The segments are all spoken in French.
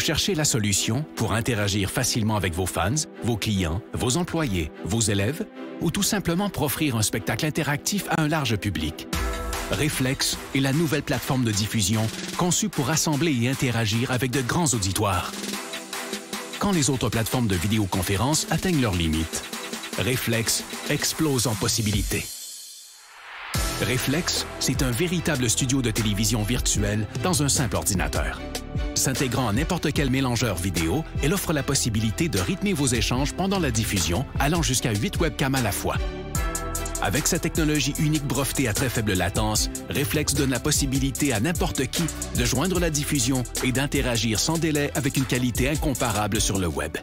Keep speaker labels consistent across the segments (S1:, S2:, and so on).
S1: cherchez la solution pour interagir facilement avec vos fans, vos clients, vos employés, vos élèves ou tout simplement pour offrir un spectacle interactif à un large public? Reflex est la nouvelle plateforme de diffusion conçue pour rassembler et interagir avec de grands auditoires. Quand les autres plateformes de vidéoconférence atteignent leurs limites, Reflex explose en possibilités. Reflex, c'est un véritable studio de télévision virtuel dans un simple ordinateur. S'intégrant à n'importe quel mélangeur vidéo, elle offre la possibilité de rythmer vos échanges pendant la diffusion, allant jusqu'à 8 webcams à la fois. Avec sa technologie unique brevetée à très faible latence, Reflex donne la possibilité à n'importe qui de joindre la diffusion et d'interagir sans délai avec une qualité incomparable sur le web.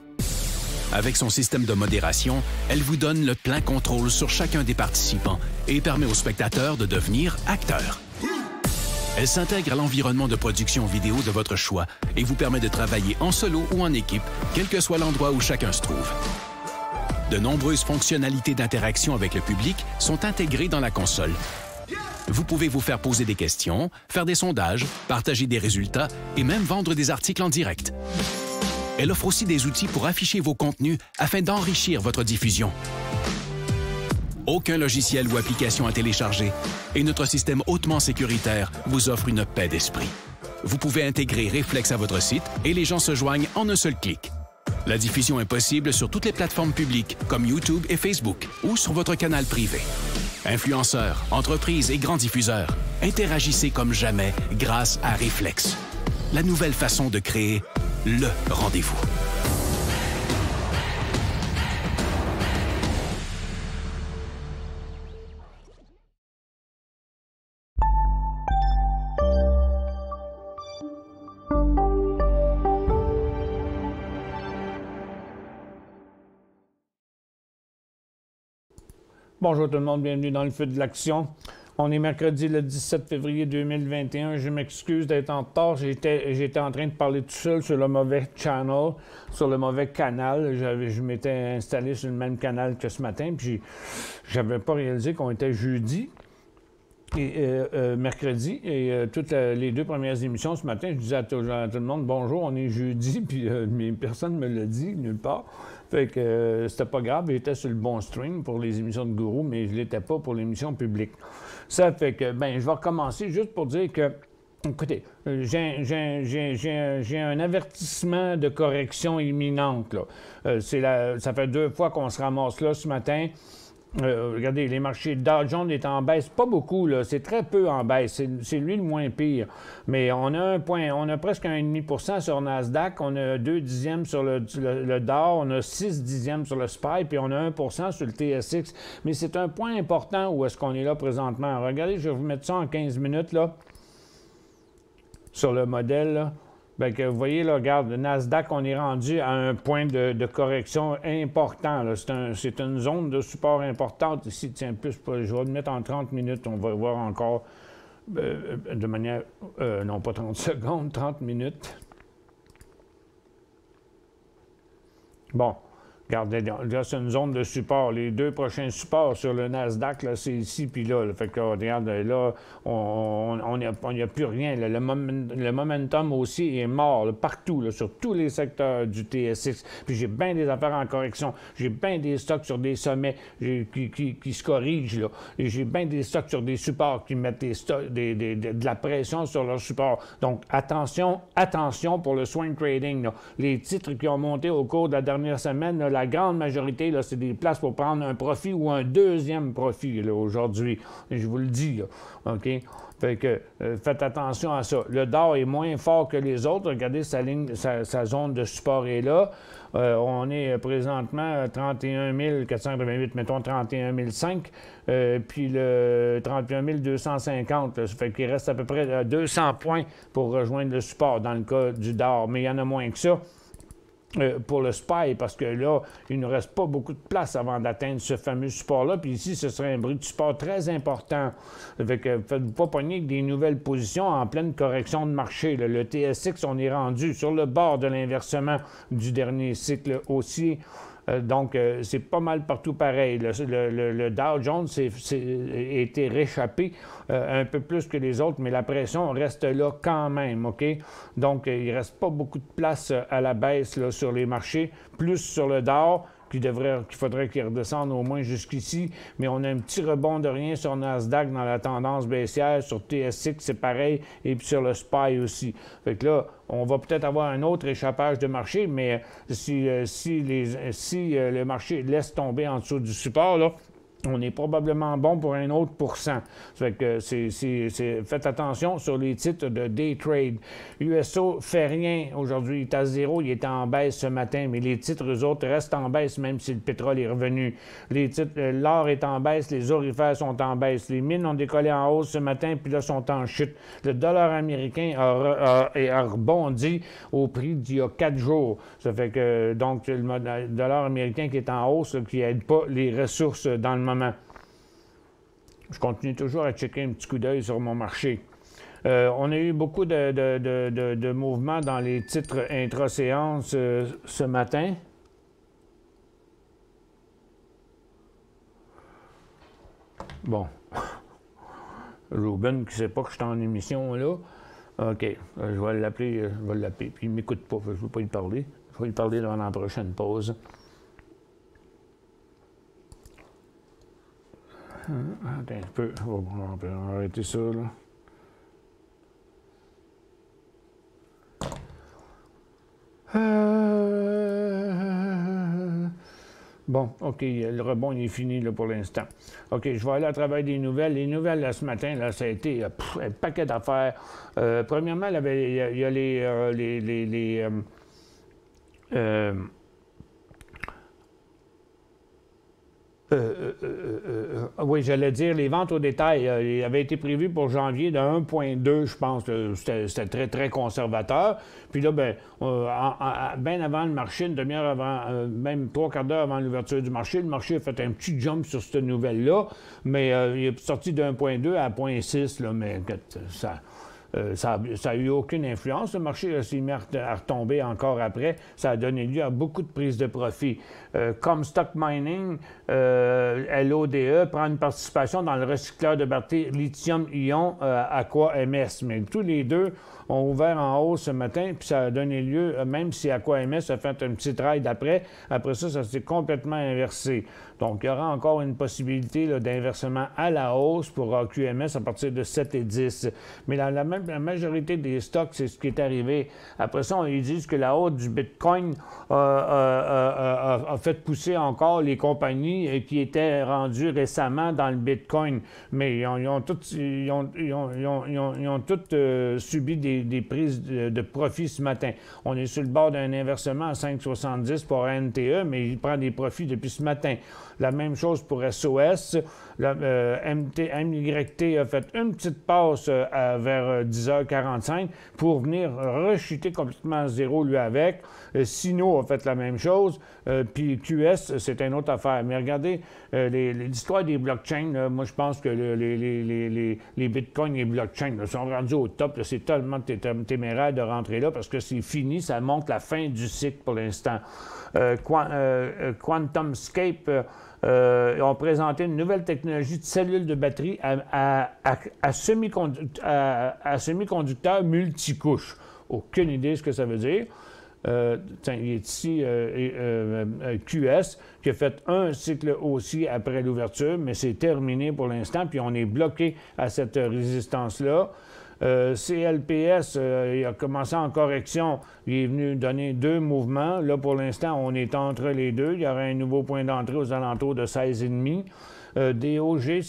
S1: Avec son système de modération, elle vous donne le plein contrôle sur chacun des participants et permet aux spectateurs de devenir acteurs. Elle s'intègre à l'environnement de production vidéo de votre choix et vous permet de travailler en solo ou en équipe, quel que soit l'endroit où chacun se trouve. De nombreuses fonctionnalités d'interaction avec le public sont intégrées dans la console. Vous pouvez vous faire poser des questions, faire des sondages, partager des résultats et même vendre des articles en direct. Elle offre aussi des outils pour afficher vos contenus afin d'enrichir votre diffusion. Aucun logiciel ou application à télécharger et notre système hautement sécuritaire vous offre une paix d'esprit. Vous pouvez intégrer Reflex à votre site et les gens se joignent en un seul clic. La diffusion est possible sur toutes les plateformes publiques comme YouTube et Facebook ou sur votre canal privé. Influenceurs, entreprises et grands diffuseurs, interagissez comme jamais grâce à Reflex. La nouvelle façon de créer le rendez-vous.
S2: Bonjour tout le monde, bienvenue dans le feu de l'action. On est mercredi le 17 février 2021. Je m'excuse d'être en retard. J'étais en train de parler tout seul sur le mauvais channel, sur le mauvais canal. Je m'étais installé sur le même canal que ce matin, puis j'avais pas réalisé qu'on était jeudi et mercredi. Et toutes les deux premières émissions ce matin, je disais à tout le monde, bonjour, on est jeudi, puis mais personne ne me l'a dit, nulle part. Fait que c'était pas grave, j'étais sur le bon stream pour les émissions de Gourou, mais je l'étais pas pour l'émission publique. Ça fait que, je vais recommencer juste pour dire que, écoutez, j'ai un avertissement de correction imminente, là. Ça fait 2 fois qu'on se ramasse là ce matin. Regardez, les marchés Dow Jones est en baisse, pas beaucoup, là, c'est très peu en baisse, c'est lui le moins pire. Mais on a presque 1,5% sur Nasdaq, on a 2 dixièmes sur le Dow, on a 6 dixièmes sur le SPY, puis on a 1% sur le TSX. Mais c'est un point important où est-ce qu'on est là présentement. Regardez, je vais vous mettre ça en 15 minutes, là, sur le modèle, là. Bien que vous voyez, là, regarde, le Nasdaq, on est rendu à un point de correction important. C'est une zone de support importante ici. Tiens, plus, je vais le mettre en 30 minutes. On va voir encore de manière... non, pas 30 secondes, 30 minutes. Bon. Regardez, là, c'est une zone de support. Les 2 prochains supports sur le Nasdaq, là, c'est ici puis là. Fait que, regarde, là, on n'y a plus rien. Là. Le momentum aussi est mort, là, partout, là, sur tous les secteurs du TSX. Puis j'ai bien des affaires en correction. J'ai bien des stocks sur des sommets qui se corrigent, là. Et j'ai bien des stocks sur des supports qui mettent de la pression sur leurs supports. Donc, attention pour le swing trading, là. Les titres qui ont monté au cours de la dernière semaine, là, la grande majorité, là, c'est des places pour prendre un profit ou un deuxième profit aujourd'hui. Je vous le dis, là. OK? Fait que faites attention à ça. Le Dow est moins fort que les autres. Regardez, sa zone de support est là. On est présentement à 31 488, mettons 31 500, puis le 31 250. Là, ça fait qu'il reste à peu près 200 points pour rejoindre le support dans le cas du Dow. Mais il y en a moins que ça. Pour le SPY, parce que là, il ne reste pas beaucoup de place avant d'atteindre ce fameux support-là. Puis ici, ce serait un bruit de support très important. Fait que faites-vous pas pogner avec des nouvelles positions en pleine correction de marché. Là. Le TSX, on est rendu sur le bord de l'inversement du dernier cycle haussier. Donc, c'est pas mal partout pareil. Le Dow Jones a été réchappé un peu plus que les autres, mais la pression reste là quand même, OK? Donc, il ne reste pas beaucoup de place à la baisse là, sur les marchés, plus sur le Dow, qu'il faudrait qu'il redescende au moins jusqu'ici, mais on a un petit rebond de rien sur Nasdaq dans la tendance baissière, sur TSX c'est pareil, et puis sur le SPY aussi. Fait que là, on va peut-être avoir un autre échappage de marché, mais si le marché laisse tomber en dessous du support, là, on est probablement bon pour un autre %. Fait que faites attention sur les titres de day trade. USO fait rien aujourd'hui. Il est à zéro. Il est en baisse ce matin, mais les titres, eux autres, restent en baisse même si le pétrole est revenu. Les titres, l'or est en baisse, les orifères sont en baisse. Les mines ont décollé en hausse ce matin, puis là, sont en chute. Le dollar américain a rebondi au prix d'il y a 4 jours. Ça fait que, donc, le dollar américain qui est en hausse, qui n'aide pas les ressources dans le moment. Je continue toujours à checker un petit coup d'œil sur mon marché. On a eu beaucoup de mouvements dans les titres intra-séance ce matin. Bon. Ruben qui ne sait pas que je suis en émission là. OK. Je vais l'appeler. Puis il ne m'écoute pas. Je ne veux pas lui parler. Je vais lui parler dans la prochaine pause. Attends un peu. On peut arrêter ça, là. Bon, OK, le rebond il est fini là, pour l'instant. OK, je vais aller à travers des nouvelles. Les nouvelles, là, ce matin, là, ça a été un paquet d'affaires. Premièrement, il y a les oui, j'allais dire, les ventes au détail avaient été prévues pour janvier de 1,2, je pense. C'était très, très conservateur. Puis là, bien avant le marché, une demi-heure avant, même 3/4 d'heure avant l'ouverture du marché, le marché a fait un petit jump sur cette nouvelle-là, mais il est sorti de 1,2 à 0,6, là, mais ça n'a eu aucune influence. Le marché s'est mis à retomber encore après. Ça a donné lieu à beaucoup de prises de profit. Comstock Mining, LODE, prend une participation dans le recycleur de batterie lithium-ion Aqua MS. Mais tous les deux ont ouvert en hausse ce matin, puis ça a donné lieu, même si Aqua MS a fait un petit trade après ça, ça s'est complètement inversé. Donc, il y aura encore une possibilité d'inversement à la hausse pour AQMS à partir de 7 et 10. Mais la majorité des stocks, c'est ce qui est arrivé. Après ça, ils disent que la hausse du Bitcoin a fait pousser encore les compagnies qui étaient rendues récemment dans le Bitcoin. Mais ils ont toutes subi des prises de profit ce matin. On est sur le bord d'un inversement à 5,70 pour NTE, mais il prend des profits depuis ce matin. La même chose pour SOS. MYT a fait une petite passe vers 10h45 pour venir rechuter complètement à zéro lui avec. Sino a fait la même chose. Puis QS, c'est une autre affaire. Mais regardez, l'histoire des blockchains, là, moi je pense que les bitcoins et les blockchains là, sont rendus au top. C'est tellement téméraire de rentrer là parce que c'est fini. Ça montre la fin du cycle pour l'instant. QuantumScape ont présenté une nouvelle technologie de cellules de batterie à semi-conducteurs multicouches. Aucune idée de ce que ça veut dire. Il est ici QS qui a fait un cycle haussier après l'ouverture, mais c'est terminé pour l'instant, puis on est bloqué à cette résistance-là. CLPS, il a commencé en correction. Il est venu donner 2 mouvements. Là, pour l'instant, on est entre les deux. Il y aura un nouveau point d'entrée aux alentours de 16,5. DOG,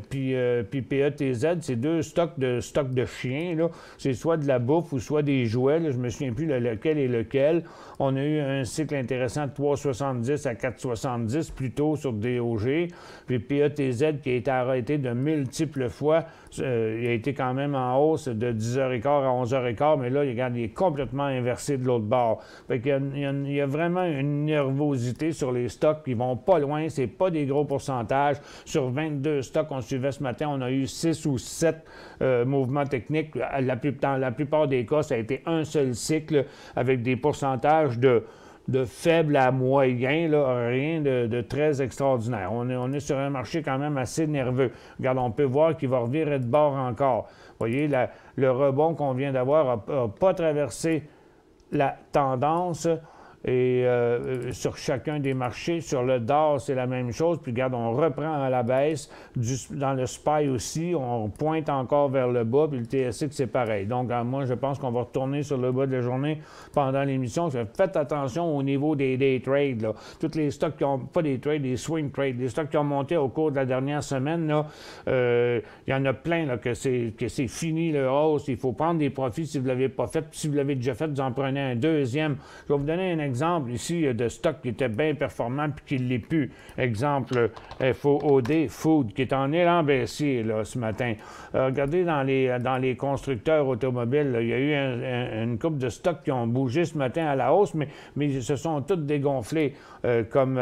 S2: puis PETZ, c'est 2 stocks de chiens. Là. C'est soit de la bouffe ou soit des jouets. Là. Je me souviens plus lequel est lequel. On a eu un cycle intéressant de 3,70 à 4,70 plutôt sur DOG. Puis PETZ qui a été arrêté de multiples fois. Il a été quand même en hausse de 10h15 à 11h15, mais là, il est complètement inversé de l'autre bord. Fait qu'il y a vraiment une nervosité sur les stocks qui vont pas loin. C'est pas des gros pourcentages. Sur 22 stocks qu'on suivait ce matin, on a eu 6 ou 7 mouvements techniques. Dans la plupart des cas, ça a été un seul cycle avec des pourcentages de de faible à moyen, là, rien de très extraordinaire. On est sur un marché quand même assez nerveux. Regarde, on peut voir qu'il va revirer de bord encore. Vous voyez, le rebond qu'on vient d'avoir n'a pas traversé la tendance. Et sur chacun des marchés, sur le DAR, c'est la même chose. Puis regarde, on reprend à la baisse. Dans le SPY aussi, on pointe encore vers le bas. Puis le TSX, c'est pareil. Donc, moi, je pense qu'on va retourner sur le bas de la journée pendant l'émission. Faites attention au niveau des day trades, là. Tous les stocks qui ont, pas des trades, des swing trades, des stocks qui ont monté au cours de la dernière semaine, là, il y en a plein là, que c'est fini le hausse. Il faut prendre des profits si vous ne l'avez pas fait. Puis si vous l'avez déjà fait, vous en prenez un deuxième. Je vais vous donner un exemple ici de stock qui était bien performant puis qui ne l'est plus. Exemple, FOOD, Food, qui est en élan baissier là, ce matin. Regardez dans les constructeurs automobiles, là, il y a eu une couple de stocks qui ont bougé ce matin à la hausse, mais ils se sont tous dégonflés comme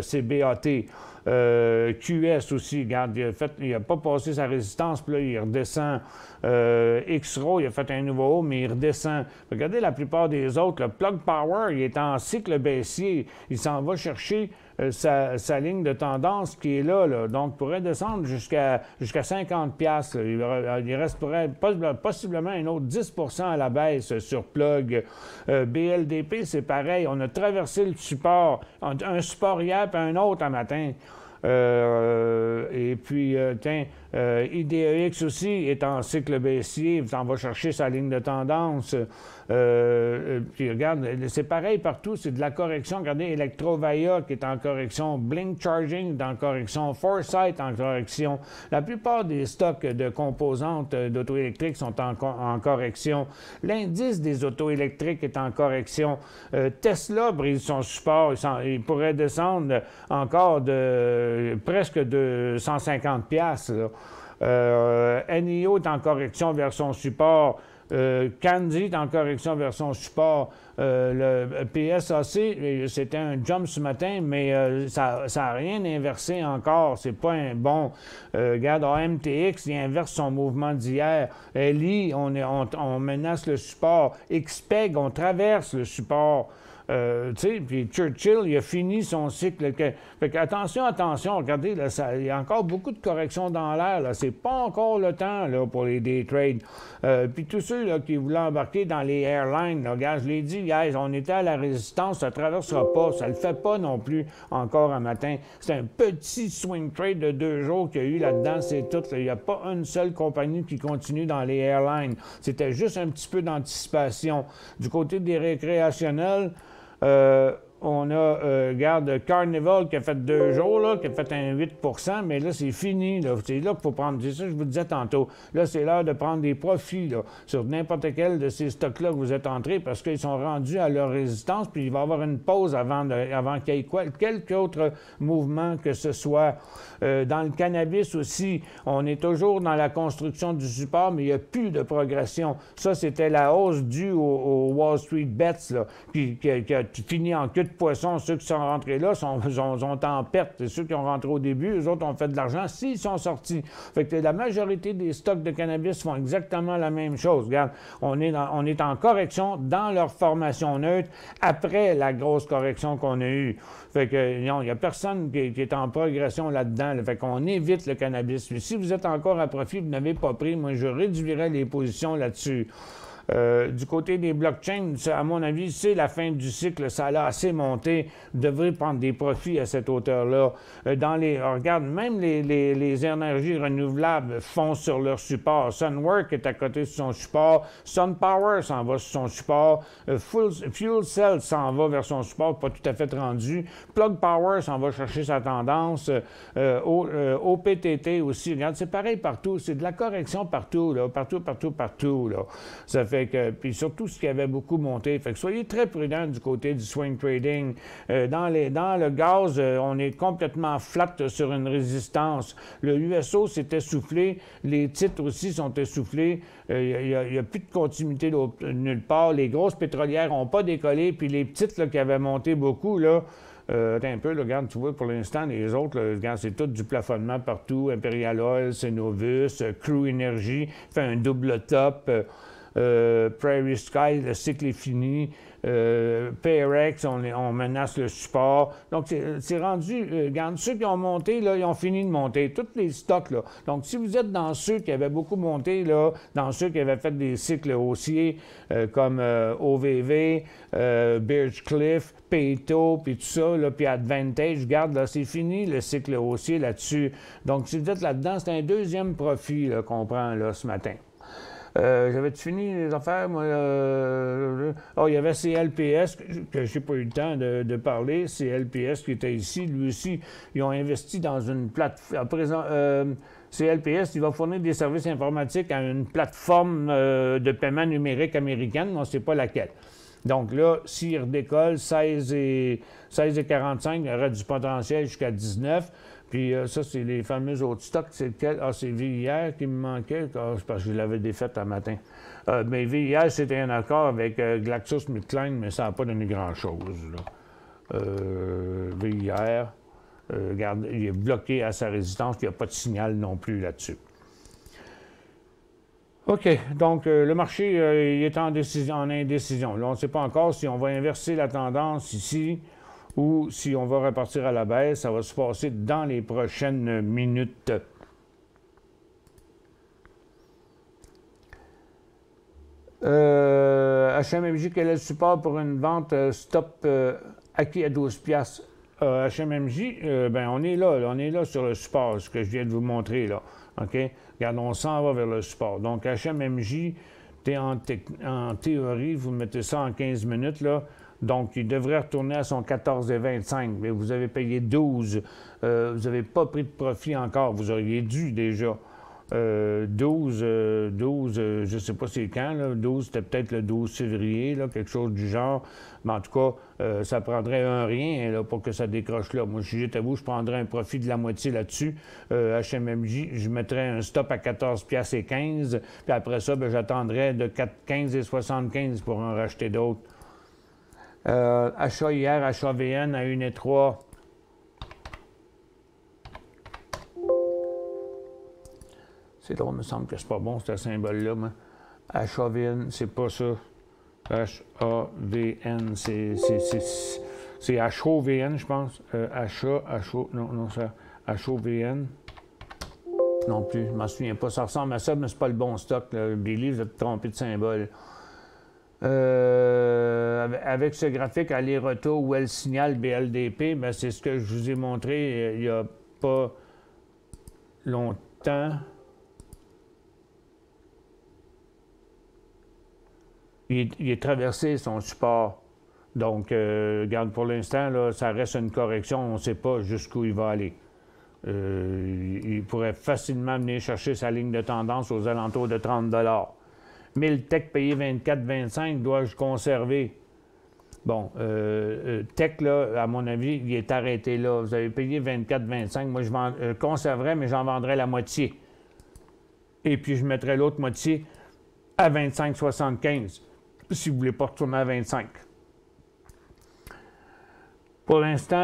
S2: CBAT. QS aussi, regarde, il n'a pas passé sa résistance, puis là, il redescend. X-Row, il a fait un nouveau haut, mais il redescend. Regardez la plupart des autres. Le Plug Power, il est en cycle baissier. Il s'en va chercher sa ligne de tendance qui est là. Donc, il pourrait descendre jusqu'à 50$. Il resterait possiblement un autre 10% à la baisse sur Plug. BLDP, c'est pareil. On a traversé le support. Un support hier, puis un autre un matin. Et puis, IDEX aussi est en cycle baissier, on va chercher sa ligne de tendance. Puis regarde, c'est pareil partout, c'est de la correction. Regardez, Electrovaya qui est en correction, Blink Charging est en correction, Foresight en correction. La plupart des stocks de composantes d'auto électriques sont en correction. L'indice des autos électriques est en correction. Tesla brise son support, il pourrait descendre encore de presque de 150$. NIO est en correction vers son support. Candy est en correction vers son support. Le PSAC, c'était un jump ce matin, mais ça n'a rien inversé encore. C'est pas un bon. Regarde, AMTX, il inverse son mouvement d'hier. LI, on menace le support. XPEG, on traverse le support. Puis Churchill, il a fini son cycle. Fait que attention, regardez, là, il y a encore beaucoup de corrections dans l'air. C'est pas encore le temps là, pour les day trades. Puis tous ceux là, qui voulaient embarquer dans les airlines, là, regarde, je l'ai dit hier, on était à la résistance, ça ne traversera pas, ça ne le fait pas non plus encore un matin. C'est un petit swing trade de 2 jours qu'il y a eu là-dedans, c'est tout. Il n'y a pas une seule compagnie qui continue dans les airlines. C'était juste un petit peu d'anticipation. Du côté des récréationnels, on a, regarde, Carnival qui a fait 2 jours, là, qui a fait un 8%, mais là, c'est fini. C'est là qu'il faut prendre. C'est ça que je vous disais tantôt. Là, c'est l'heure de prendre des profits là, sur n'importe quel de ces stocks-là que vous êtes entrés parce qu'ils sont rendus à leur résistance, puis il va y avoir une pause avant qu'il y ait quelque autre mouvement que ce soit. Dans le cannabis aussi, on est toujours dans la construction du support, mais il n'y a plus de progression. Ça, c'était la hausse due au Wall Street Bets, là, qui a fini en queue de poisson. Ceux qui sont rentrés là sont en perte. Et ceux qui ont rentré au début, eux autres ont fait de l'argent s'ils sont sortis. Fait que la majorité des stocks de cannabis font exactement la même chose. Regarde, on est en correction dans leur formation neutre après la grosse correction qu'on a eue. Fait que non, il n'y a personne qui est en progression là-dedans. Là. Fait qu'on évite le cannabis. Puis si vous êtes encore à profit, vous n'avez pas pris, moi je réduirais les positions là-dessus. Du côté des blockchains, à mon avis, c'est la fin du cycle. Ça a assez monté. Vous devrez prendre des profits à cette hauteur-là. Regarde, même les énergies renouvelables font sur leur support. Sunwork est à côté de son support. SunPower s'en va sur son support. Fuel Cell s'en va vers son support, pas tout à fait rendu. Plug Power s'en va chercher sa tendance. OPTT aussi. Regarde, c'est pareil partout. C'est de la correction partout, là. Partout, là. Ça fait puis surtout ce qui avait beaucoup monté. Fait que soyez très prudents du côté du swing trading. Dans le gaz, on est complètement flat sur une résistance. Le USO s'est essoufflé. Les titres aussi sont essoufflés. Il n'y a plus de continuité nulle part. Les grosses pétrolières n'ont pas décollé. Puis les petites là, qui avaient monté beaucoup, là, attends un peu, là, regarde, tu vois, pour l'instant, les autres, là, regarde, c'est tout du plafonnement partout. Imperial Oil, Cenovus, Crew Energy fait un double top. Prairie Sky, le cycle est fini. PRX, on menace le support. Donc, c'est rendu, regarde, ceux qui ont monté, là, ils ont fini de monter. Tous les stocks, là. Donc, si vous êtes dans ceux qui avaient beaucoup monté, là, dans ceux qui avaient fait des cycles haussiers, comme OVV, Birchcliff, Peyto, puis tout ça, là, puis Advantage, regarde, là, c'est fini le cycle haussier là-dessus. Donc, si vous êtes là-dedans, c'est un deuxième profit qu'on prend là, ce matin. J'avais-tu fini les affaires, moi? Il y avait CLPS, que je n'ai pas eu le temps de parler. CLPS qui était ici, lui aussi, ils ont investi dans une plateforme. CLPS, il va fournir des services informatiques à une plateforme de paiement numérique américaine, on ne sait pas laquelle. Donc là, s'il redécolle 16,45, il y aurait du potentiel jusqu'à 19. Puis ça, c'est les fameux autres stocks. C'est lequel? Ah, c'est VIR qui me manquait. Ah, c'est parce que je l'avais défaite un matin. Mais VIR, c'était un accord avec GlaxoSmithKline, mais ça n'a pas donné grand-chose. VIR, regarde, il est bloqué à sa résistance. Il n'y a pas de signal non plus là-dessus. OK. Donc, le marché il est en indécision. Là, on ne sait pas encore si on va inverser la tendance ici ou si on va repartir à la baisse. Ça va se passer dans les prochaines minutes. HMMJ, quel est le support pour une vente stop acquis à 12 piastres? HMMJ, on est là sur le support, ce que je viens de vous montrer là. OK? Regarde, on s'en va vers le support. Donc, HMMJ, en théorie, vous mettez ça en 15 minutes, là. Donc, il devrait retourner à son 14,25. Mais vous avez payé 12. Vous n'avez pas pris de profit encore. Vous auriez dû déjà. 12, je ne sais pas c'est quand, là. 12, c'était peut-être le 12 février, là, quelque chose du genre. Mais en tout cas, ça prendrait un rien là, pour que ça décroche là. Moi, si j'étais vous, je prendrais un profit de la moitié là-dessus. HMMJ, je mettrais un stop à 14 piastres et 15. Puis après ça, j'attendrais de 15 et 75 pour en racheter d'autres. Achat hier, HAVN à 1,3. C'est drôle, il me semble que c'est pas bon, ce symbole-là. HAVN, c'est pas ça. HAVN, c'est HOVN, je pense. Non, c'est HOVN. Non plus, je m'en souviens pas. Ça ressemble à ça, mais c'est pas le bon stock. Là. Billy, vous êtes trompé de symbole. Avec ce graphique aller-retour où elle signale BLDP, c'est ce que je vous ai montré il n'y a pas longtemps. Il est traversé son support. Donc, regarde, pour l'instant, là, ça reste une correction. On ne sait pas jusqu'où il va aller. Il pourrait facilement venir chercher sa ligne de tendance aux alentours de 30 $. Miltech payé 24,25, dois-je conserver? Bon, Tech, là, à mon avis, il est arrêté là. Vous avez payé 24,25. Moi, je conserverais, mais j'en vendrais la moitié. Et puis, je mettrais l'autre moitié à 25,75, si vous ne voulez pas retourner à 25. Pour l'instant,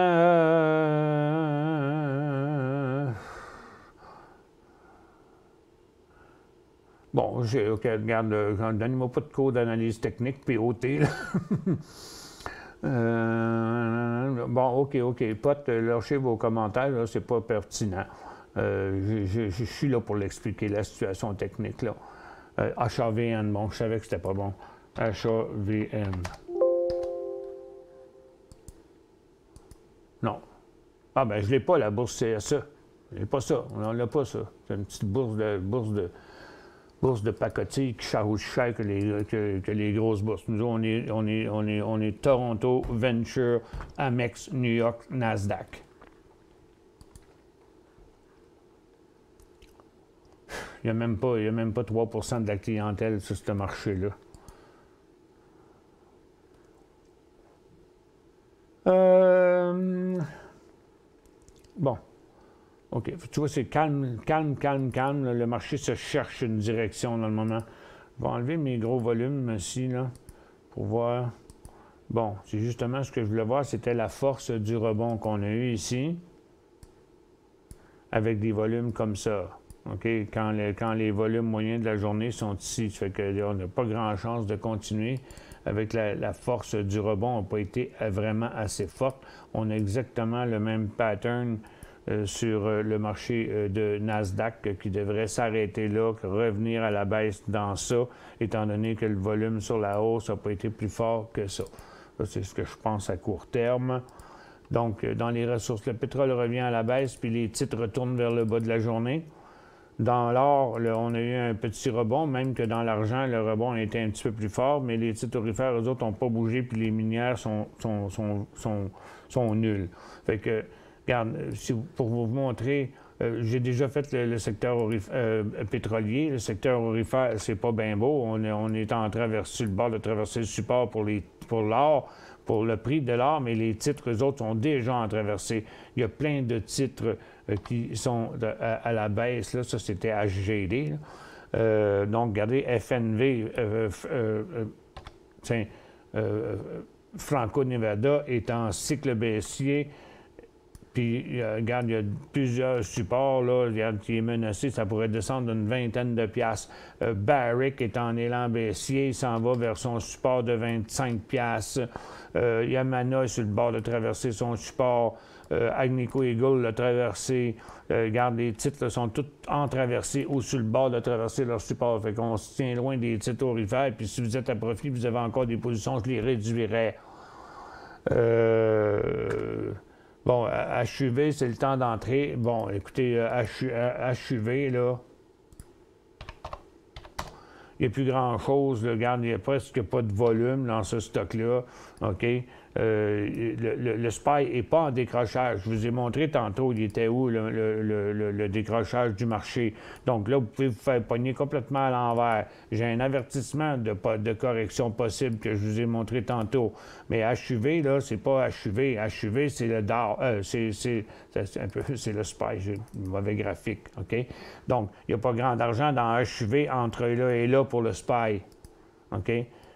S2: bon, OK, regarde, donnez-moi pas de cours d'analyse technique, POT, là. Bon, OK, Pot, lâchez vos commentaires, là, c'est pas pertinent. Je suis là pour l'expliquer, la situation technique, là. HAVN, bon, je savais que c'était pas bon. HAVN. Non. Ah, ben, je l'ai pas, la bourse CSE. Je n'ai pas ça. On n'a pas ça. C'est une petite bourse de pacotille qui charge aussi cher que les grosses bourses. Nous, on est Toronto, Venture, Amex, New York, Nasdaq. Il n'y a même pas 3 % de la clientèle sur ce marché-là. Bon. OK. Tu vois, c'est calme. Le marché se cherche une direction dans le moment. Je vais enlever mes gros volumes ici, là, pour voir. Bon, c'est justement ce que je voulais voir, c'était la force du rebond qu'on a eu ici, avec des volumes comme ça. OK? Quand les volumes moyens de la journée sont ici, ça fait qu'on n'a pas grand chance de continuer avec la force du rebond n'a pas été vraiment assez forte. On a exactement le même pattern sur le marché de Nasdaq qui devrait s'arrêter là, revenir à la baisse dans ça, étant donné que le volume sur la hausse n'a pas été plus fort que ça. C'est ce que je pense à court terme. Donc, dans les ressources, le pétrole revient à la baisse, puis les titres retournent vers le bas de la journée. Dans l'or, on a eu un petit rebond, même que dans l'argent, le rebond a été un petit peu plus fort, mais les titres aurifères, eux autres, n'ont pas bougé, puis les minières sont nulles. Fait que, regarde, pour vous montrer, j'ai déjà fait le secteur pétrolier. Le secteur aurifère, c'est pas bien beau. On est en traversée, sur le bord de traverser le support pour l'or, pour le prix de l'or, mais les titres, eux autres, sont déjà en traversée. Il y a plein de titres qui sont à la baisse. Là. Ça, c'était HGD. Donc, regardez, FNV, Franco-Nevada est en cycle baissier. Puis, regarde, il y a plusieurs supports, là, regarde, qui est menacé, ça pourrait descendre d'une vingtaine de piastres. Barrick est en élan baissier, il s'en va vers son support de 25 piastres. Yamana est sur le bord de traverser son support. Agnico Eagle l'a traversé. Regarde, les titres là, sont tous en traversée ou sur le bord de traverser leur support. Fait qu'on se tient loin des titres aurifères. Puis si vous êtes à profit, vous avez encore des positions, je les réduirais. Bon, HUV, c'est le temps d'entrer. Bon, écoutez, HUV, là, il n'y a plus grand-chose. Regarde, il n'y a presque pas de volume dans ce stock-là. OK? Le SPY n'est pas en décrochage. Je vous ai montré tantôt, il était où le décrochage du marché. Donc là, vous pouvez vous faire pogner complètement à l'envers. J'ai un avertissement de correction possible que je vous ai montré tantôt. Mais HUV, là, c'est pas HUV. HUV, c'est le DAR. C'est le SPY. J'ai un mauvais graphique. OK? Donc, il n'y a pas grand argent dans HUV entre là et là pour le SPY. OK?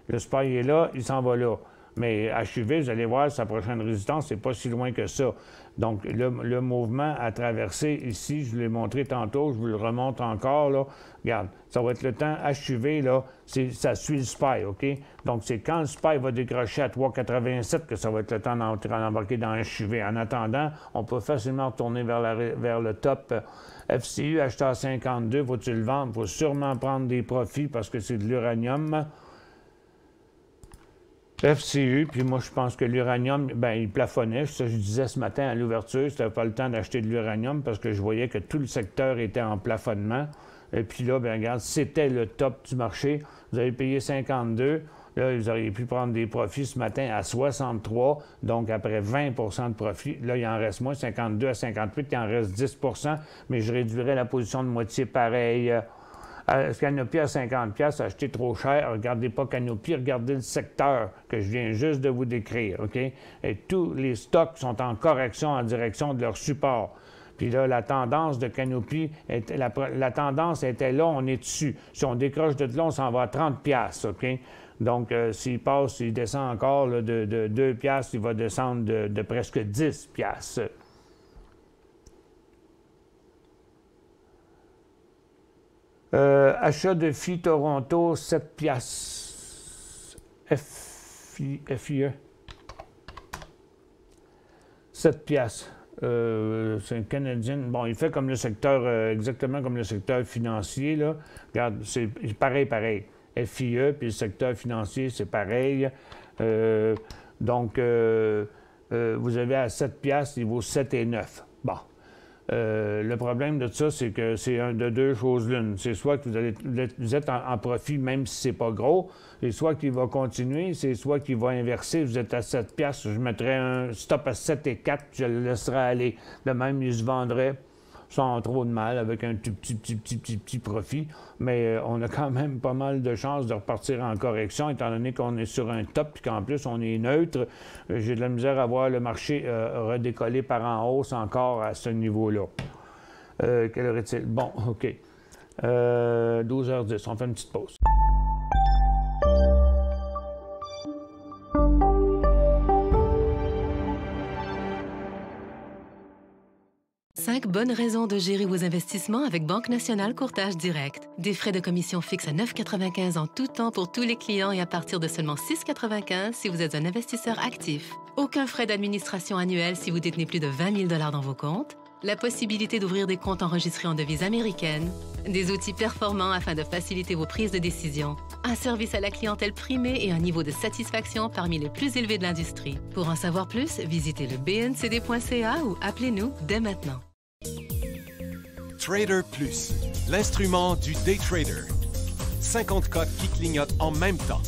S2: Le SPY est là, il s'en va là. Mais HUV, vous allez voir, sa prochaine résistance, c'est pas si loin que ça. Donc, le mouvement à traverser ici, je vous l'ai montré tantôt, je vous le remonte encore, là. Regarde, ça va être le temps HUV, là, ça suit le SPY, OK? Donc, c'est quand le SPY va décrocher à 3,87 que ça va être le temps d'embarquer dans HUV. En attendant, on peut facilement retourner vers le top FCU, acheter à 52, faut-tu le vendre? Il faut sûrement prendre des profits parce que c'est de l'uranium. FCU, puis moi, je pense que l'uranium, bien, il plafonnait. Ça, je disais ce matin à l'ouverture, c'était pas le temps d'acheter de l'uranium parce que je voyais que tout le secteur était en plafonnement. Et puis là, bien, regarde, c'était le top du marché. Vous avez payé 52. Là, vous auriez pu prendre des profits ce matin à 63, donc après 20 de profit. Là, il en reste moins, 52 à 58, il en reste 10 mais je réduirais la position de moitié pareil. Canopy à 50$, acheté trop cher. Regardez pas Canopy, regardez le secteur que je viens juste de vous décrire, OK? Et tous les stocks sont en correction en direction de leur support. Puis là, la tendance de Canopy, la tendance était là, on est dessus. Si on décroche de là, on s'en va à 30$, OK? Donc, s'il passe, il descend encore là, de 2$, il va descendre de presque 10$. Achat de FI Toronto, 7$. FIE. 7$. C'est un Canadien. Bon, il fait comme le secteur, exactement comme le secteur financier, là. Regarde, c'est pareil. FIE, puis le secteur financier, c'est pareil. Donc, vous avez à 7$, il vaut 7,9$. Bon. Le problème de ça, c'est que c'est de deux choses l'une. C'est soit que vous êtes en profit, même si c'est pas gros, et soit qu'il va continuer, c'est soit qu'il va inverser. Vous êtes à 7$, je mettrais un stop à 7,4$, je le laisserai aller. De même, il se vendrait sans trop de mal, avec un petit profit. Mais on a quand même pas mal de chances de repartir en correction, étant donné qu'on est sur un top et qu'en plus, on est neutre. J'ai de la misère à voir le marché redécoller par en hausse encore à ce niveau-là. Quelle heure est-il? Bon, OK. 12h10, on fait une petite pause.
S3: 5 bonnes raisons de gérer vos investissements avec Banque Nationale Courtage Direct. Des frais de commission fixes à 9,95 en tout temps pour tous les clients et à partir de seulement 6,95 si vous êtes un investisseur actif. Aucun frais d'administration annuel si vous détenez plus de 20 000 $ dans vos comptes. La possibilité d'ouvrir des comptes enregistrés en devise américaine. Des outils performants afin de faciliter vos prises de décision. Un service à la clientèle primé et un niveau de satisfaction parmi les plus élevés de l'industrie. Pour en savoir plus, visitez le bncd.ca ou appelez-nous dès maintenant.
S4: Trader Plus, l'instrument du day trader. 50 cotes qui clignotent en même temps.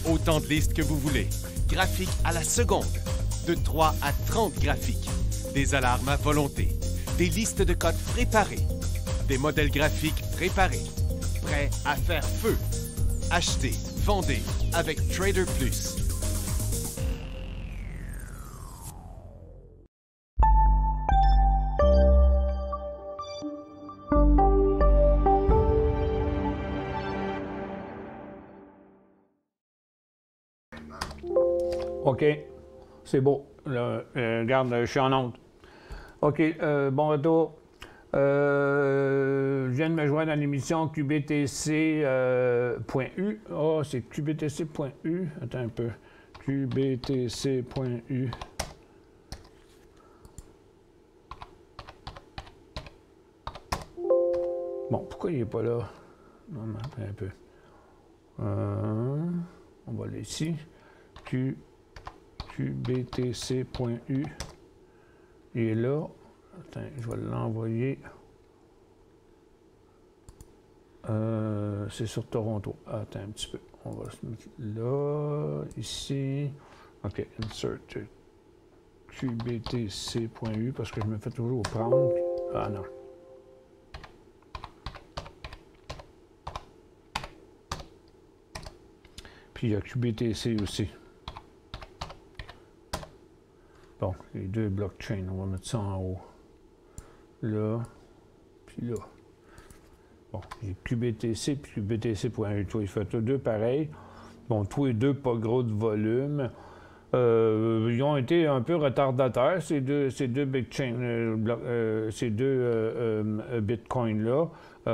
S4: Autant de listes que vous voulez. Graphiques à la seconde. De 3 à 30 graphiques. Des alarmes à volonté, des listes de codes préparées, des modèles graphiques préparés, prêts à faire feu. Achetez, vendez avec Trader Plus.
S2: OK, c'est beau. Regarde, je suis en honte. OK, bon retour. Je viens de me joindre à l'émission QBTC.U. Oh, c'est QBTC.U. Attends un peu. QBTC.U. Bon, pourquoi il n'est pas là? Non, attends un peu. On va aller ici. QBTC.U. Il est là. Attends, je vais l'envoyer. C'est sur Toronto. Attends un petit peu. On va se mettre là, ici. OK, insert QBTC.U parce que je me fais toujours prendre. Ah non. Puis il y a QBTC aussi. Bon, les deux blockchains, on va mettre ça en haut. Là, puis là. Bon, j'ai QBTC puis QBTC.U. Il fait tous deux pareils. Bon, tous les deux pas gros de volume. Ils ont été un peu retardataires, ces deux bitcoins-là,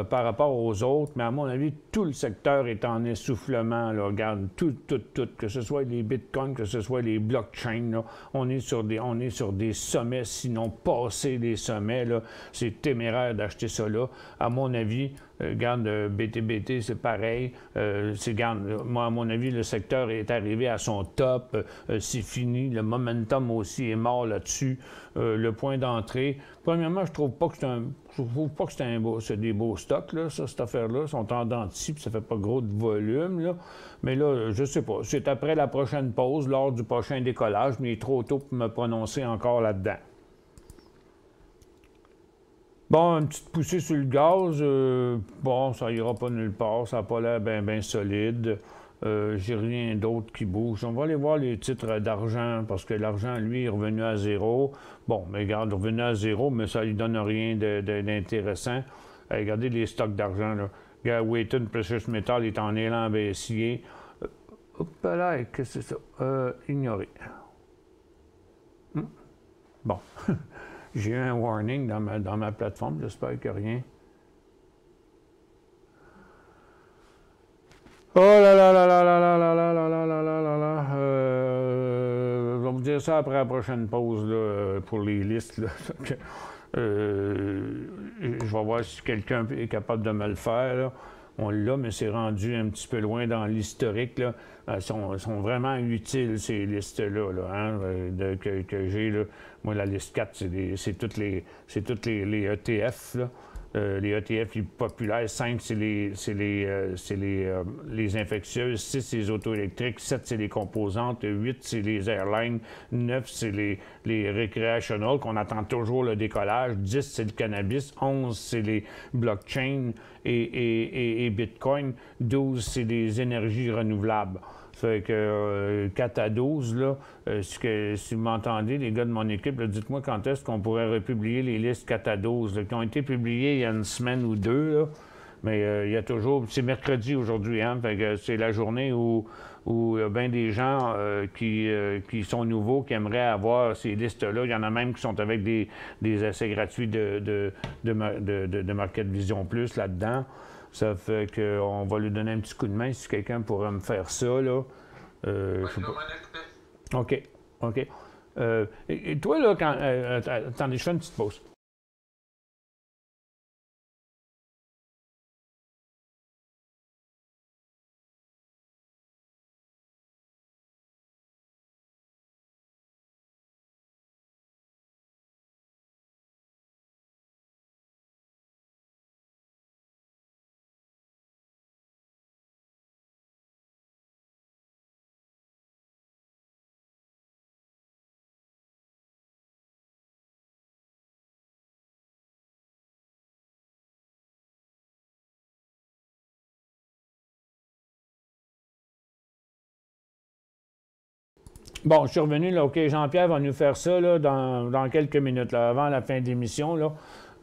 S2: par rapport aux autres. Mais à mon avis, tout le secteur est en essoufflement. Là. Regarde, tout, que ce soit les bitcoins, que ce soit les blockchains, là, on est sur des sommets, sinon passer les sommets. C'est téméraire d'acheter ça là. À mon avis, regarde, BTBT, c'est pareil. Regarde, moi, à mon avis, le secteur est arrivé à son top. C'est fini. Le momentum aussi est mort là-dessus. Le point d'entrée. Premièrement, je trouve pas que c'est des beaux stocks, là, ça, cette affaire-là. Ils sont en dents de scie, puis ça fait pas gros de volume, là. Mais là, je sais pas. C'est après la prochaine pause, lors du prochain décollage, mais il est trop tôt pour me prononcer encore là-dedans. Bon, une petite poussée sur le gaz. Bon, ça ira pas nulle part. Ça n'a pas l'air bien solide. J'ai rien d'autre qui bouge. On va aller voir les titres d'argent, parce que l'argent, lui, est revenu à zéro. Bon, mais regarde, revenu à zéro, mais ça lui donne rien d'intéressant. Regardez les stocks d'argent, là. Regarde, Wheaton Precious Metal est en élan baissier. Hop là, qu'est-ce que c'est ça? Ignorer. Bon. J'ai eu un warning dans ma plateforme. J'espère qu'il n'y a rien. Oh là là là là là là là là là là là là là là. Je vais vous dire ça après la prochaine pause là, pour les listes. Là. Je vais voir si quelqu'un est capable de me le faire. Là. On l'a, mais c'est rendu un petit peu loin dans l'historique. Elles sont vraiment utiles, ces listes-là, que j'ai. Là. Moi, la liste 4, c'est toutes les ETF. Là. Les ETF les populaires, 5, c'est les infectieuses, 6, c'est les auto-électriques, 7, c'est les composantes, 8, c'est les airlines, 9, c'est les recreational, qu'on attend toujours le décollage, 10, c'est le cannabis, 11, c'est les blockchains et Bitcoin, 12, c'est les énergies renouvelables. Ça fait que 4 à 12, là, si vous m'entendez, les gars de mon équipe, dites-moi quand est-ce qu'on pourrait republier les listes 4 à 12, là, qui ont été publiées il y a une semaine ou deux, là. Mais il y a toujours... C'est mercredi aujourd'hui, hein? Fait que c'est la journée où où il y a bien des gens qui sont nouveaux, qui aimeraient avoir ces listes-là. Il y en a même qui sont avec des essais gratuits de Market Vision Plus là-dedans. Ça fait qu'on va lui donner un petit coup de main si quelqu'un pourrait me faire ça, là. Je sais pas. OK. OK. Et toi, là, quand... attendez, je fais une petite pause. Bon, je suis revenu, là, OK, Jean-Pierre va nous faire ça là, dans quelques minutes, là, avant la fin de l'émission.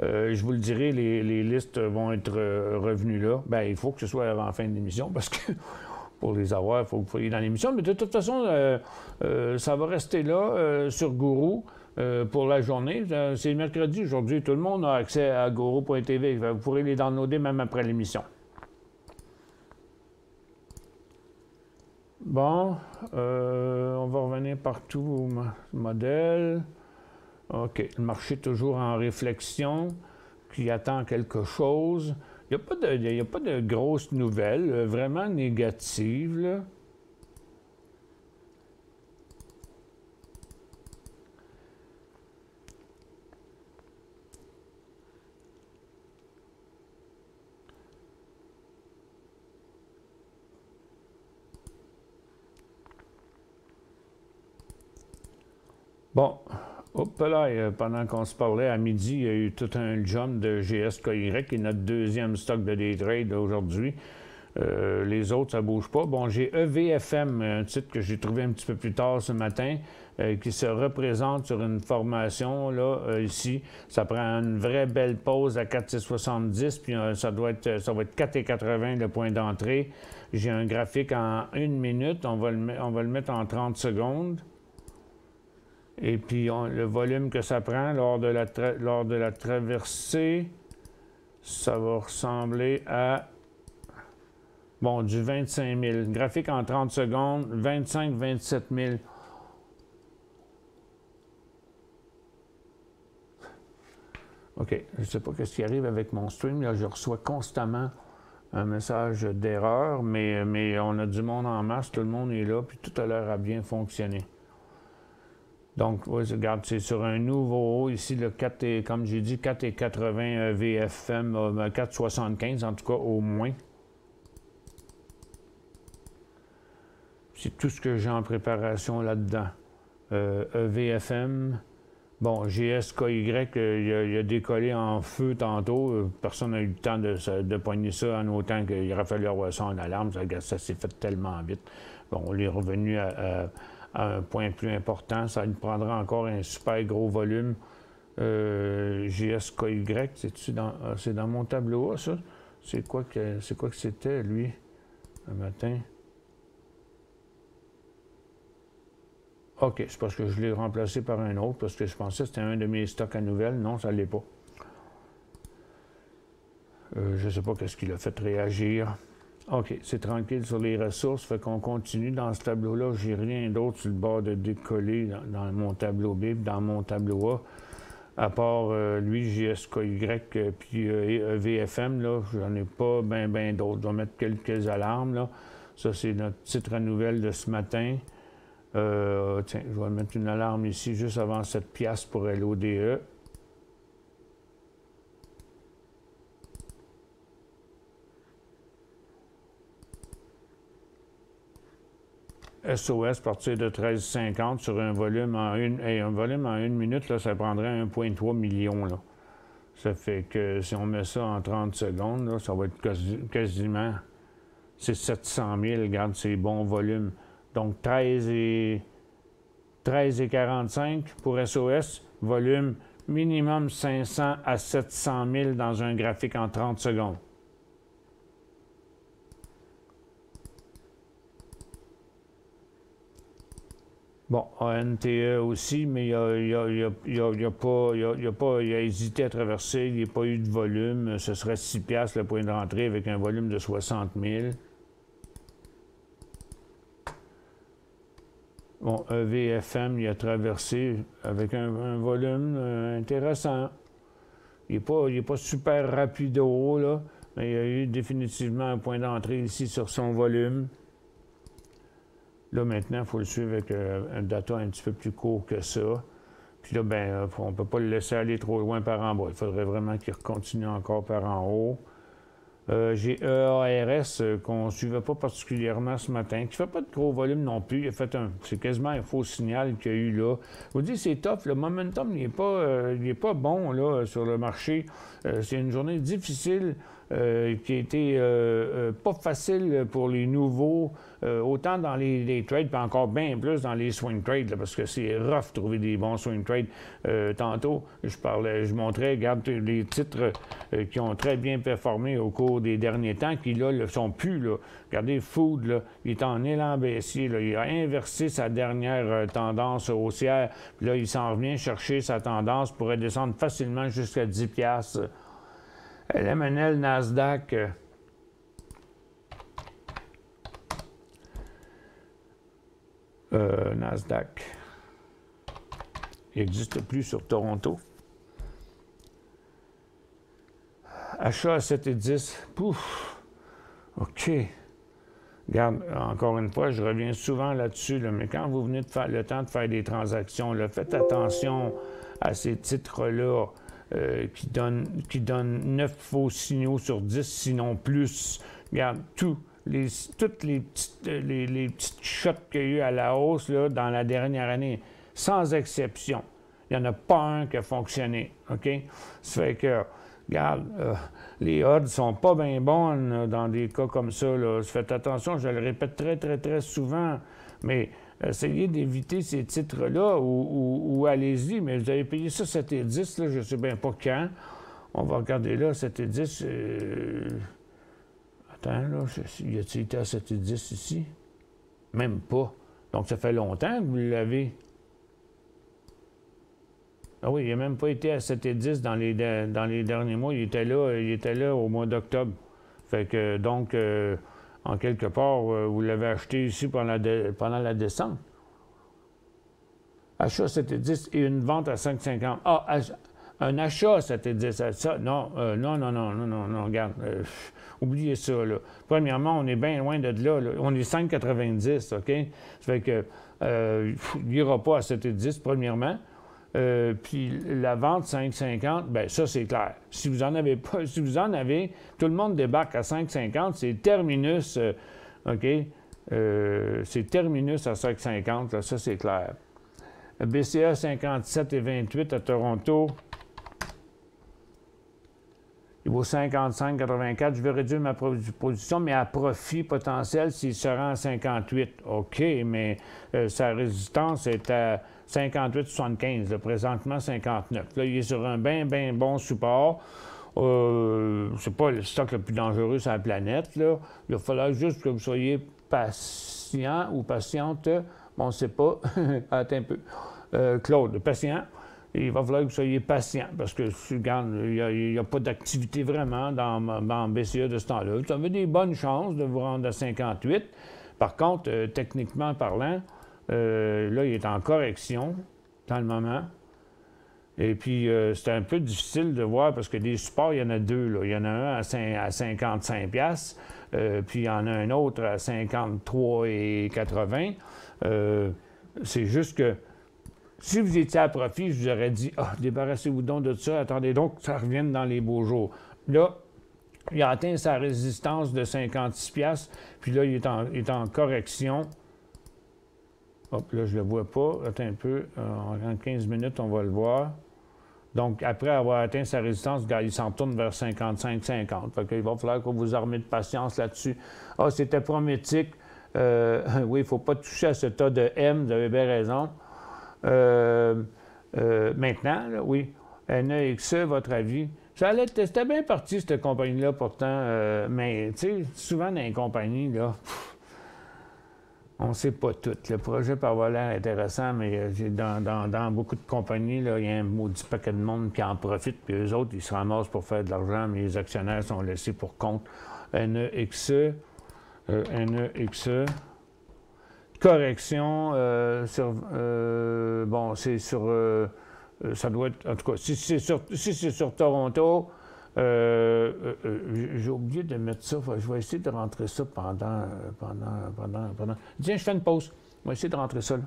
S2: Je vous le dirai, les listes vont être revenues là. Bien, il faut que ce soit avant la fin de l'émission, parce que pour les avoir, il faut que vous soyez dans l'émission. Mais de toute façon, ça va rester là, sur Gourou, pour la journée. C'est mercredi aujourd'hui. Tout le monde a accès à gourou.tv. Vous pourrez les downloader même après l'émission. Bon, on va revenir partout au modèle. OK, le marché est toujours en réflexion, qui attend quelque chose. Il n'y a pas de grosses nouvelles, vraiment négatives, là. Bon, hop là, pendant qu'on se parlait à midi, il y a eu tout un jump de GSKY, qui est notre deuxième stock de day trade aujourd'hui. Les autres, ça ne bouge pas. Bon, j'ai EVFM, un titre que j'ai trouvé un petit peu plus tard ce matin, qui se représente sur une formation, là, ici. Ça prend une vraie belle pause à 4,670, puis ça va être 4,80 le point d'entrée. J'ai un graphique en 1 minute, on va le mettre en 30 secondes. Et puis, le volume que ça prend lors de la traversée, ça va ressembler à, bon, du 25 000. Graphique en 30 secondes, 25-27 000. OK, je ne sais pas ce qui arrive avec mon stream. Là, je reçois constamment un message d'erreur, mais on a du monde en masse, tout le monde est là, puis tout a l'air à bien fonctionner. Donc, oui, regarde, c'est sur un nouveau haut ici, le 4, comme j'ai dit, 4,80 VFM, 4,75 en tout cas, au moins. C'est tout ce que j'ai en préparation là-dedans. VFM, bon, GSKY, il a décollé en feu tantôt. Personne n'a eu le temps de pogner ça en autant qu'il aurait fallu avoir ça en alarme. Ça s'est fait tellement vite. Bon, on est revenu à un point plus important. Ça nous prendra encore un super gros volume. GSKY, c'est dans mon tableau A, ça? C'est quoi que c'était, lui, un matin? OK, c'est parce que je l'ai remplacé par un autre, parce que je pensais que c'était un de mes stocks à nouvelles. Non, ça ne l'est pas. Je ne sais pas qu'est-ce qui l'a fait réagir. OK, c'est tranquille sur les ressources, fait qu'on continue dans ce tableau-là. J'ai rien d'autre sur le bord de décoller dans mon tableau B, dans mon tableau A, à part lui, GSKY, puis VFM, là, j'en ai pas ben d'autres. Je vais mettre quelques alarmes, là. Ça, c'est notre titre à nouvelle de ce matin. Tiens, je vais mettre une alarme ici, juste avant 7 piastres pour LODE. SOS, partir de 13,50 sur un volume en une minute, là, ça prendrait 1,3 million. Là. Ça fait que si on met ça en 30 secondes, là, ça va être quasiment 700 000. Regarde, c'est bon volume. Donc 13,45 pour SOS, volume minimum 500 à 700 000 dans un graphique en 30 secondes. Bon, NTE aussi, mais il a hésité à traverser, il n'y a pas eu de volume. Ce serait 6 piastres le point de rentrée avec un volume de 60 000. Bon, EVFM, il a traversé avec un volume intéressant. Il n'est pas super rapido, là, mais il y a eu définitivement un point d'entrée ici sur son volume. Là, maintenant, il faut le suivre avec un data un petit peu plus court que ça. Puis là, ben, on ne peut pas le laisser aller trop loin par en bas. Il faudrait vraiment qu'il continue encore par en haut. J'ai EARS qu'on ne suivait pas particulièrement ce matin, qui ne fait pas de gros volume non plus. Il a fait c'est quasiment un faux signal qu'il y a eu là. Je vous dis, c'est tough. Le momentum, il n'est pas bon là, sur le marché. C'est une journée difficile qui a été pas facile pour les nouveaux, autant dans les trades, puis encore bien plus dans les swing trades, là, parce que c'est rough de trouver des bons swing trades. Tantôt, je montrais, regarde, les titres qui ont très bien performé au cours des derniers temps, qui là ne sont plus. Là. Regardez, Food, là, il est en élan baissier. Là. Il a inversé sa dernière tendance haussière. Puis là, il s'en revient chercher sa tendance, pourrait descendre facilement jusqu'à 10 piastres. LMNL, Nasdaq. Nasdaq. Il n'existe plus sur Toronto. Achat à 7,10. Pouf! OK. Regarde, encore une fois, je reviens souvent là-dessus, là, mais quand vous venez de faire le temps de faire des transactions, là, faites attention à ces titres-là. Qui donne 9 faux signaux sur 10, sinon plus. Regarde, toutes les petites shots qu'il y a eu à la hausse là, dans la dernière année, sans exception. Il n'y en a pas un qui a fonctionné. OK? Ça fait que, regarde, les odds ne sont pas bien bonnes dans des cas comme ça. Là. Faites attention, je le répète très, très, très souvent, mais essayez d'éviter ces titres-là ou allez-y, mais vous avez payé ça 7,10, là, je ne sais bien pas quand. On va regarder là, 7,10. Attends, là, y a-t-il été à 7,10 ici? Même pas. Donc, ça fait longtemps que vous l'avez. Ah oui, il n'a même pas été à 7,10 dans les derniers mois. Il était là au mois d'octobre. Fait que, donc, en quelque part, vous l'avez acheté ici pendant la descente. Achat à 7,10 et une vente à 5,50. Ah, un achat à 7,10. Ça, non, regarde. Oubliez ça, là. Premièrement, on est bien loin de là. On est 5,90, OK? Ça fait que il n'ira pas à 7,10, premièrement. Puis la vente 5,50, bien ça, c'est clair. Si vous en avez pas, si vous en avez, tout le monde débarque à 5,50, c'est terminus, OK? C'est terminus à 5,50, là, ça, c'est clair. BCA 57,28 à Toronto. Il vaut 55,84. Je vais réduire ma position, mais à profit potentiel s'il se rend à 58. OK, mais sa résistance est à 58,75. Présentement, 59. Là, il est sur un bien bon support. C'est pas le stock le plus dangereux sur la planète. Là. Il va falloir juste que vous soyez patient ou patiente. Bon, on ne sait pas. Attends un peu. Claude, patient. Il va falloir que vous soyez patient parce que, regarde, il n'y a pas d'activité vraiment dans BCA de ce temps-là. Vous avez des bonnes chances de vous rendre à 58. Par contre, techniquement parlant, là, il est en correction dans le moment. Et puis, c'est un peu difficile de voir parce que des supports, il y en a deux. Là. Il y en a un à 55 $, puis il y en a un autre à 53,80 $. C'est juste que si vous étiez à profit, je vous aurais dit « débarrassez-vous donc de ça, attendez donc que ça revienne dans les beaux jours. » Là, il a atteint sa résistance de 56 $, puis là, il est en correction. Hop, là, je ne le vois pas. Attends un peu. En 15 minutes, on va le voir. Donc, après avoir atteint sa résistance, il s'en tourne vers 55,50. Fait qu'il va falloir que vous armez de patience là-dessus. Ah, c'était prométique. Oui, il ne faut pas toucher à ce tas de M, vous avez bien raison. Maintenant, là, oui, NEXE, votre avis. C'était bien parti, cette compagnie-là, pourtant, mais, tu sais, souvent dans les compagnies, là, On ne sait pas tout. Le projet peut avoir l'air intéressant, mais dans beaucoup de compagnies, là, il y a un maudit paquet de monde qui en profite, puis eux autres, ils se ramassent pour faire de l'argent, mais les actionnaires sont laissés pour compte. NEXE, NEXE, correction, bon, c'est sur, ça doit être, en tout cas, si c'est sur Toronto, j'ai oublié de mettre ça. Je vais essayer de rentrer ça pendant. Tiens, je fais une pause. Je vais essayer de rentrer ça là.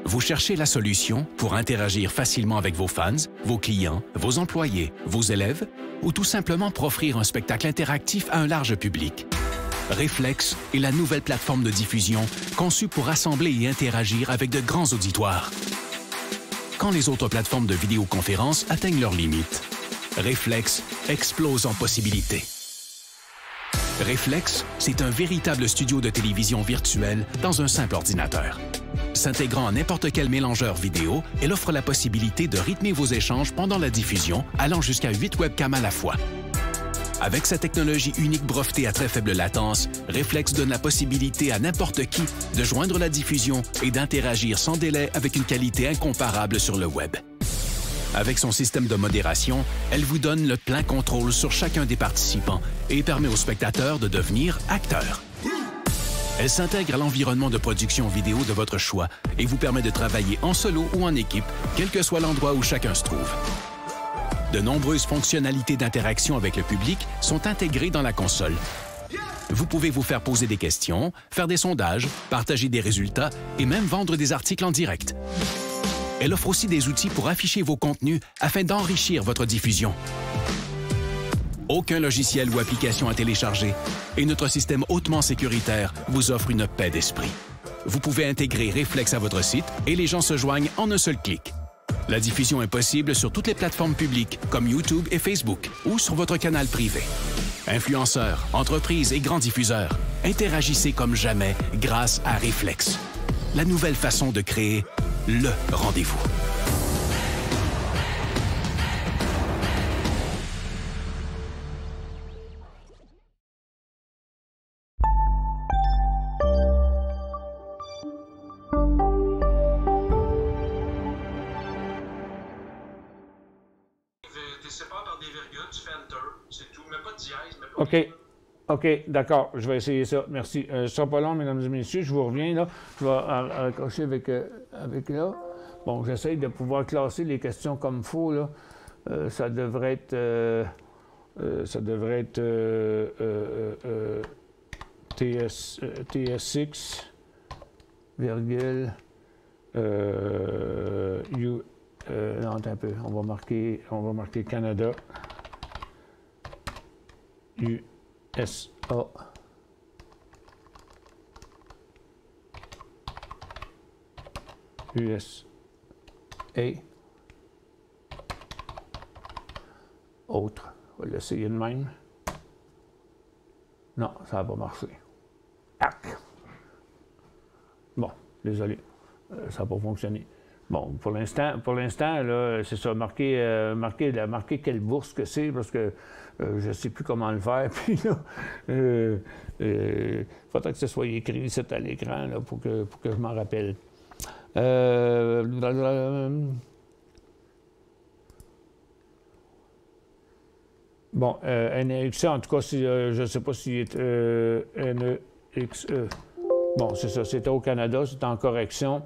S1: Vous cherchez la solution pour interagir facilement avec vos fans, vos clients, vos employés, vos élèves, ou tout simplement pour offrir un spectacle interactif à un large public. Reflex est la nouvelle plateforme de diffusion conçue pour rassembler et interagir avec de grands auditoires. Quand les autres plateformes de vidéoconférence atteignent leurs limites, Reflex explose en possibilités. Reflex, c'est un véritable studio de télévision virtuelle dans un simple ordinateur. S'intégrant à n'importe quel mélangeur vidéo, elle offre la possibilité de rythmer vos échanges pendant la diffusion, allant jusqu'à 8 webcams à la fois. Avec sa technologie unique brevetée à très faible latence, Reflex donne la possibilité à n'importe qui de joindre la diffusion et d'interagir sans délai avec une qualité incomparable sur le web. Avec son système de modération, elle vous donne le plein contrôle sur chacun des participants et permet aux spectateurs de devenir acteurs. Elle s'intègre à l'environnement de production vidéo de votre choix et vous permet de travailler en solo ou en équipe, quel que soit l'endroit où chacun se trouve. De nombreuses fonctionnalités d'interaction avec le public sont intégrées dans la console. Vous pouvez vous faire poser des questions, faire des sondages, partager des résultats et même vendre des articles en direct. Elle offre aussi des outils pour afficher vos contenus afin d'enrichir votre diffusion. Aucun logiciel ou application à télécharger et notre système hautement sécuritaire vous offre une paix d'esprit. Vous pouvez intégrer Reflex à votre site et les gens se joignent en un seul clic. La diffusion est possible sur toutes les plateformes publiques comme YouTube et Facebook ou sur votre canal privé. Influenceurs, entreprises et grands diffuseurs, interagissez comme jamais grâce à Reflex. La nouvelle façon de créer le rendez-vous.
S2: OK, d'accord. Je vais essayer ça. Merci. Ce ne sera pas long, mesdames et messieurs. Je vous reviens là. Je vais accrocher avec là. Bon, j'essaye de pouvoir classer les questions comme il faut, là. Ça devrait être... TS6, virgule... non, attends un peu. On va marquer Canada. USA. USA. Autre. On va l'essayer de même. Non, ça n'a pas marché. Arc. Bon, désolé. Ça n'a pas fonctionné. Bon, pour l'instant, là, c'est ça, marquer quelle bourse que c'est, parce que je ne sais plus comment le faire. Puis là, faudrait que ce soit écrit ici à l'écran là, pour que je m'en rappelle. Bon, NEXE, en tout cas, je ne sais pas si NEXE. Bon, c'est ça, c'était au Canada, c'est en correction.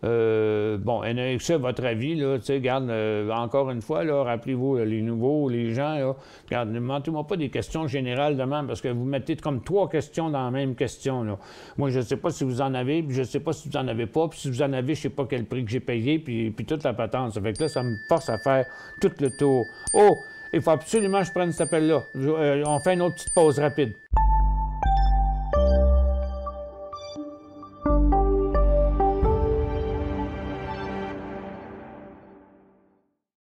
S2: Bon, NEXE, votre avis, là, tu sais, regarde, encore une fois, là, rappelez-vous, les nouveaux, les gens, là, regarde, ne mentez-moi pas des questions générales de même, parce que vous mettez comme 3 questions dans la même question, là. Moi, je ne sais pas si vous en avez, puis je ne sais pas si vous en avez pas, puis si vous en avez, je ne sais pas quel prix que j'ai payé, puis toute la patente. Ça fait que là, ça me force à faire tout le tour. Oh! Il faut absolument que je prenne cet appel-là. On fait une autre petite pause rapide.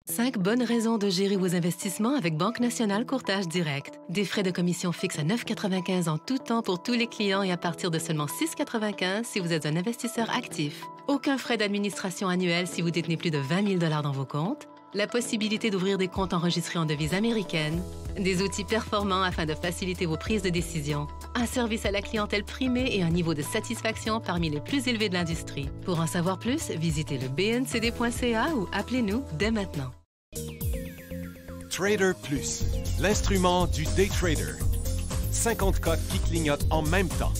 S3: Cinq bonnes raisons de gérer vos investissements avec Banque Nationale Courtage Direct. Des frais de commission fixes à 9,95 en tout temps pour tous les clients et à partir de seulement 6,95 si vous êtes un investisseur actif. Aucun frais d'administration annuel si vous détenez plus de 20 000 $ dans vos comptes. la possibilité d'ouvrir des comptes enregistrés en devises américaines, des outils performants afin de faciliter vos prises de décision, un service à la clientèle primé et un niveau de satisfaction parmi les plus élevés de l'industrie. Pour en savoir plus, visitez le bncd.ca ou appelez-nous dès maintenant.
S4: Trader Plus, l'instrument du day trader. 50 cotes qui clignotent en même temps.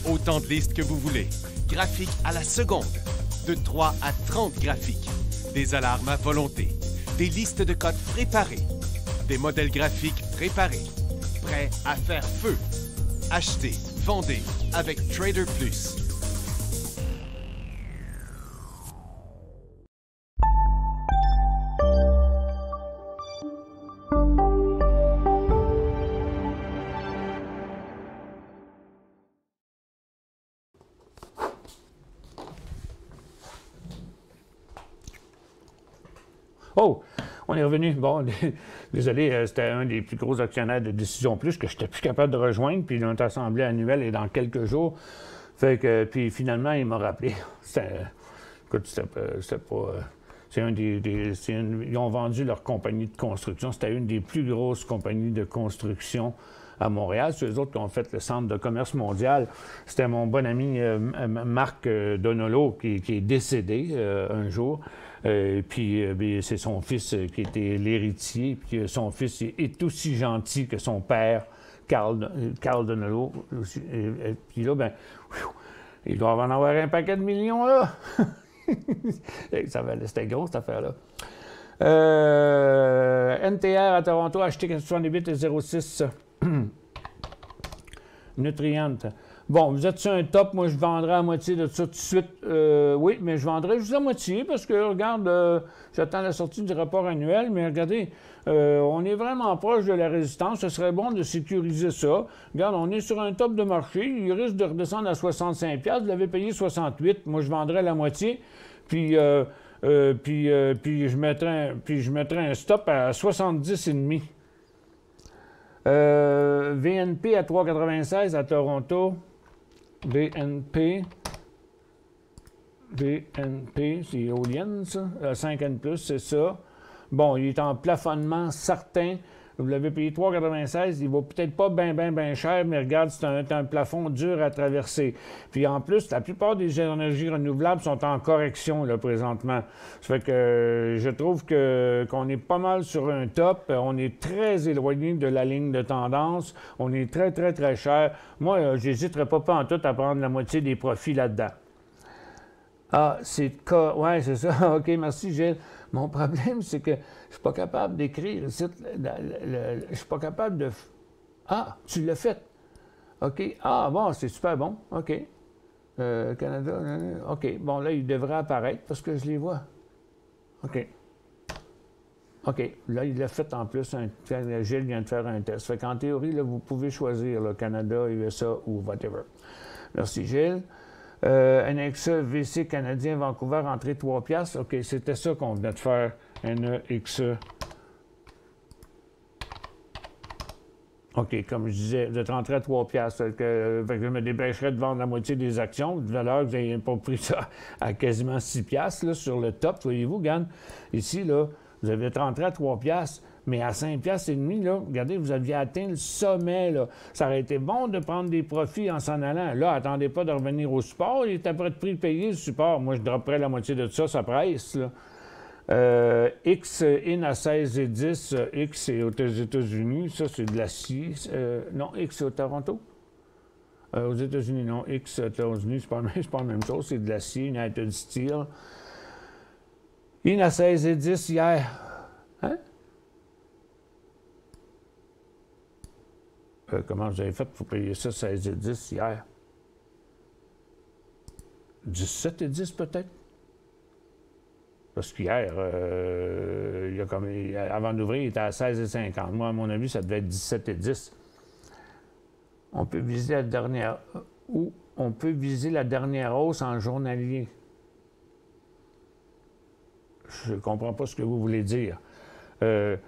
S4: Autant de listes que vous voulez. Graphiques à la seconde. De 3 à 30 graphiques. Des alarmes à volonté. Des listes de cotes préparées. Des modèles graphiques préparés. Prêts à faire feu. Achetez, vendez avec Trader Plus.
S2: Oh, on est revenu. Bon, désolé, c'était un des plus gros actionnaires de Décision Plus que je n'étais plus capable de rejoindre. Puis notre assemblée annuelle est dans quelques jours. Fait que, puis finalement, il m'a rappelé. Écoute, c'était pas... ils ont vendu leur compagnie de construction. C'était une des plus grosses compagnies de construction à Montréal. C'est eux autres qui ont fait le centre de commerce mondial. C'était mon bon ami Marc Donolo qui est décédé un jour. Puis c'est son fils qui était l'héritier. Puis son fils est aussi gentil que son père, Carl Donolo. Puis là, ben, il doit en avoir un paquet de millions, là. C'était gros, cette affaire-là. NTR à Toronto, acheté 78,06. Nutrient. Bon, vous êtes sur un top, moi je vendrai à moitié de ça tout de suite. Oui, mais je vendrai juste à moitié parce que, regarde, j'attends la sortie du rapport annuel, mais regardez, on est vraiment proche de la résistance. Ce serait bon de sécuriser ça. Regarde, on est sur un top de marché. Il risque de redescendre à 65$. Vous l'avez payé 68$. Moi, je vendrai la moitié. Puis je mettrai un stop à 70,5$. VNP à 3,96 à Toronto. VNP, c'est éolienne, ça. 5N+, c'est ça. Bon, il est en plafonnement certain. Vous l'avez payé 3,96. Il ne va peut-être pas bien cher, mais regarde, c'est un plafond dur à traverser. Puis en plus, la plupart des énergies renouvelables sont en correction, là, présentement. Ça fait que je trouve qu'on est pas mal sur un top. On est très éloigné de la ligne de tendance. On est très, très, très cher. Moi, j'hésiterais pas en tout à prendre la moitié des profits là-dedans. Ah, c'est ouais, c'est ça. OK, merci, Gilles. Mon problème, c'est que je suis pas capable d'écrire ici. Je suis pas capable de... Ah, tu l'as fait. OK. Ah, bon, c'est super bon. OK. Canada, OK. Bon, là, il devrait apparaître parce que je les vois. OK. OK. Là, il l'a fait en plus. Gilles vient de faire un test. Fait qu'en théorie, là, vous pouvez choisir le Canada, USA ou whatever. Merci, Gilles. NXE, VC canadien, Vancouver, entrée 3$. OK, c'était ça qu'on venait de faire. NXE. OK, comme je disais, vous êtes rentré à 3$. Que je me dépêcherais de vendre la moitié des actions. De valeur, vous n'avez pas pris ça à quasiment 6$ là, sur le top. Voyez-vous, regarde, ici, là, vous avez rentré à 3$. Mais à 5,5$, là, regardez, vous aviez atteint le sommet. Là. Ça aurait été bon de prendre des profits en s'en allant. Là, attendez pas de revenir au support. Il est après de prix de payer le support. Moi, je dropperais la moitié de ça presse. Là. X in à 16,10. X est aux États-Unis. Ça, c'est de l'acier. Non, X au Toronto. Aux États-Unis, non. X aux États-Unis, c'est pas la même chose. C'est de l'acier, United Steel. In à 16,10 hier. Hein? Comment vous avez fait pour payer ça 16,10 hier? 17,10 peut-être? Parce qu'hier, avant d'ouvrir, il était à 16,50. Moi, à mon avis, ça devait être 17,10. On peut viser la dernière... Ou on peut viser la dernière hausse en journalier. Je ne comprends pas ce que vous voulez dire.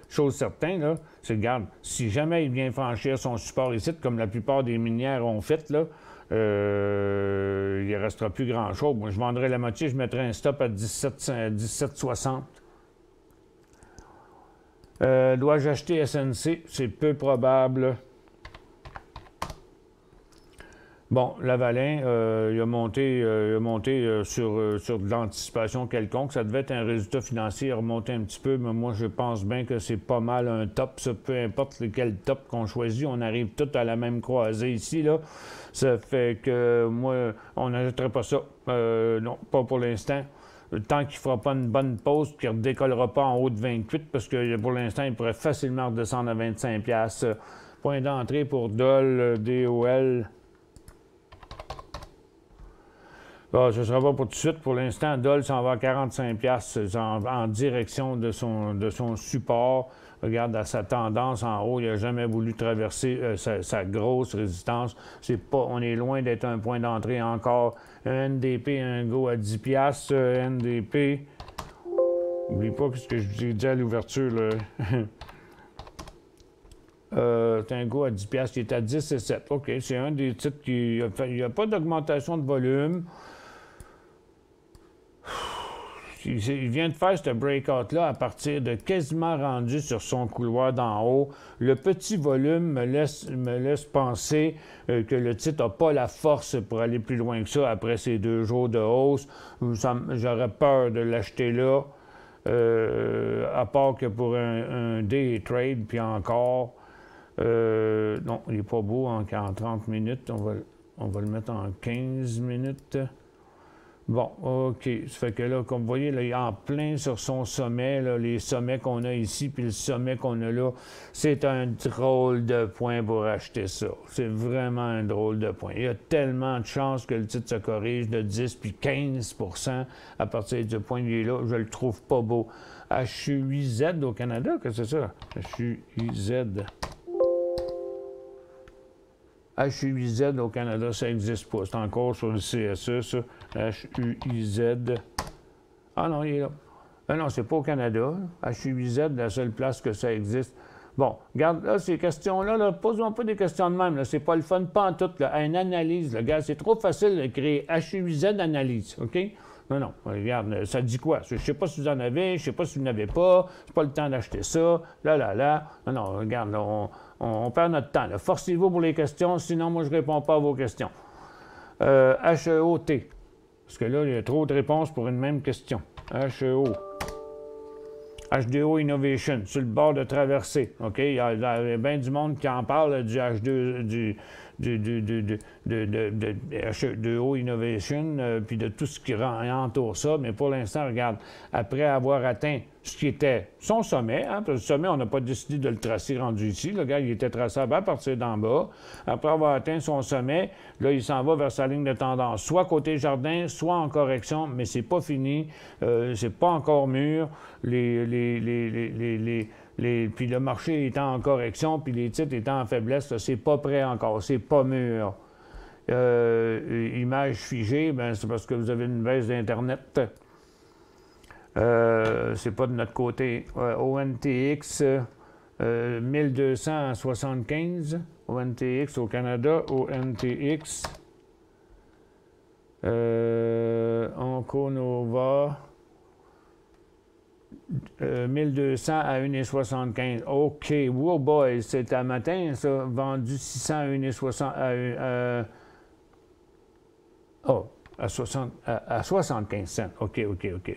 S2: Chose certaine, là, c'est, regarde, si jamais il vient franchir son support ici, comme la plupart des minières ont fait, là, il ne restera plus grand-chose. Moi, je vendrais la moitié, je mettrais un stop à 17,60. Dois-je acheter SNC? C'est peu probable. Bon, Lavalin, il a monté sur de l'anticipation quelconque. Ça devait être un résultat financier remonté un petit peu, mais moi, je pense bien que c'est pas mal un top. Ça, peu importe quel top qu'on choisit, on arrive tous à la même croisée ici, là. Ça fait que moi, on n'achèterait pas ça. Non, pas pour l'instant. Tant qu'il ne fera pas une bonne pause, qu'il ne redécollera pas en haut de 28, parce que pour l'instant, il pourrait facilement redescendre à 25$. Point d'entrée pour DOL, DOL. Bon, ce ne sera pas pour tout de suite. Pour l'instant, DOL s'en va à 45$ en direction de son support. Regarde, à sa tendance en haut, il n'a jamais voulu traverser sa grosse résistance. On est loin d'être un point d'entrée encore. Un NDP, un go à 10$. NDP, n'oublie pas ce que je vous ai dit à l'ouverture. C'est un go à 10$, qui est à 10,7. OK, c'est un des titres qui... Il n'y a pas d'augmentation de volume. Il vient de faire ce breakout-là à partir de quasiment rendu sur son couloir d'en haut. Le petit volume me laisse penser que le titre n'a pas la force pour aller plus loin que ça après ces 2 jours de hausse. J'aurais peur de l'acheter là, à part que pour un day trade, puis encore. Non, il n'est pas beau en 30 minutes. On va le mettre en 15 minutes. Bon, OK. Ça fait que là, comme vous voyez, là, il est en plein sur son sommet, là, les sommets qu'on a ici, puis le sommet qu'on a là. C'est un drôle de point pour acheter ça. C'est vraiment un drôle de point. Il y a tellement de chances que le titre se corrige de 10 puis 15% à partir du point qu'il est là. Je le trouve pas beau. HUIZ au Canada, qu'est-ce que c'est ça? HUIZ. HUIZ au Canada, ça n'existe pas. C'est encore sur le CSE, ça. HUIZ. Ah non, il est là. Ah non, c'est pas au Canada. HUIZ, la seule place que ça existe. Bon, regarde, là, ces questions-là, là, pose-moi pas des questions de même. C'est pas le fun, pas en tout. Là. Une analyse, là, regarde, c'est trop facile de créer HUIZ analyse, OK? Non, regarde, ça dit quoi? Je sais pas si vous en avez, je sais pas si vous n'avez pas, c'est pas le temps d'acheter ça, là. Non, regarde, là, on perd notre temps. Forcez-vous pour les questions, sinon moi je réponds pas à vos questions. HEOT, parce que là, il y a trop de réponses pour une même question. HEO. HDO Innovation, sur le bord de traversée. OK? Il y a bien du monde qui en parle du H2, H2O Innovation, puis de tout ce qui entoure ça. Mais pour l'instant, regarde, après avoir atteint ce qui était son sommet, hein, parce que le sommet, on n'a pas décidé de le tracer rendu ici. Le gars, il était traçable à partir d'en bas. Après avoir atteint son sommet, là, il s'en va vers sa ligne de tendance, soit côté jardin, soit en correction, mais c'est pas fini, c'est pas encore mûr. Puis le marché étant en correction, puis les titres étant en faiblesse, c'est pas prêt encore, c'est pas mûr. Image figée, ben c'est parce que vous avez une baisse d'Internet. C'est pas de notre côté. ONTX, 1200 à 75. ONTX au Canada, ONTX. Onconova. 1200 à 1,75. OK. Wow boy, c'est à matin, ça. Vendu 600 à 1,60. À 75 cents. OK.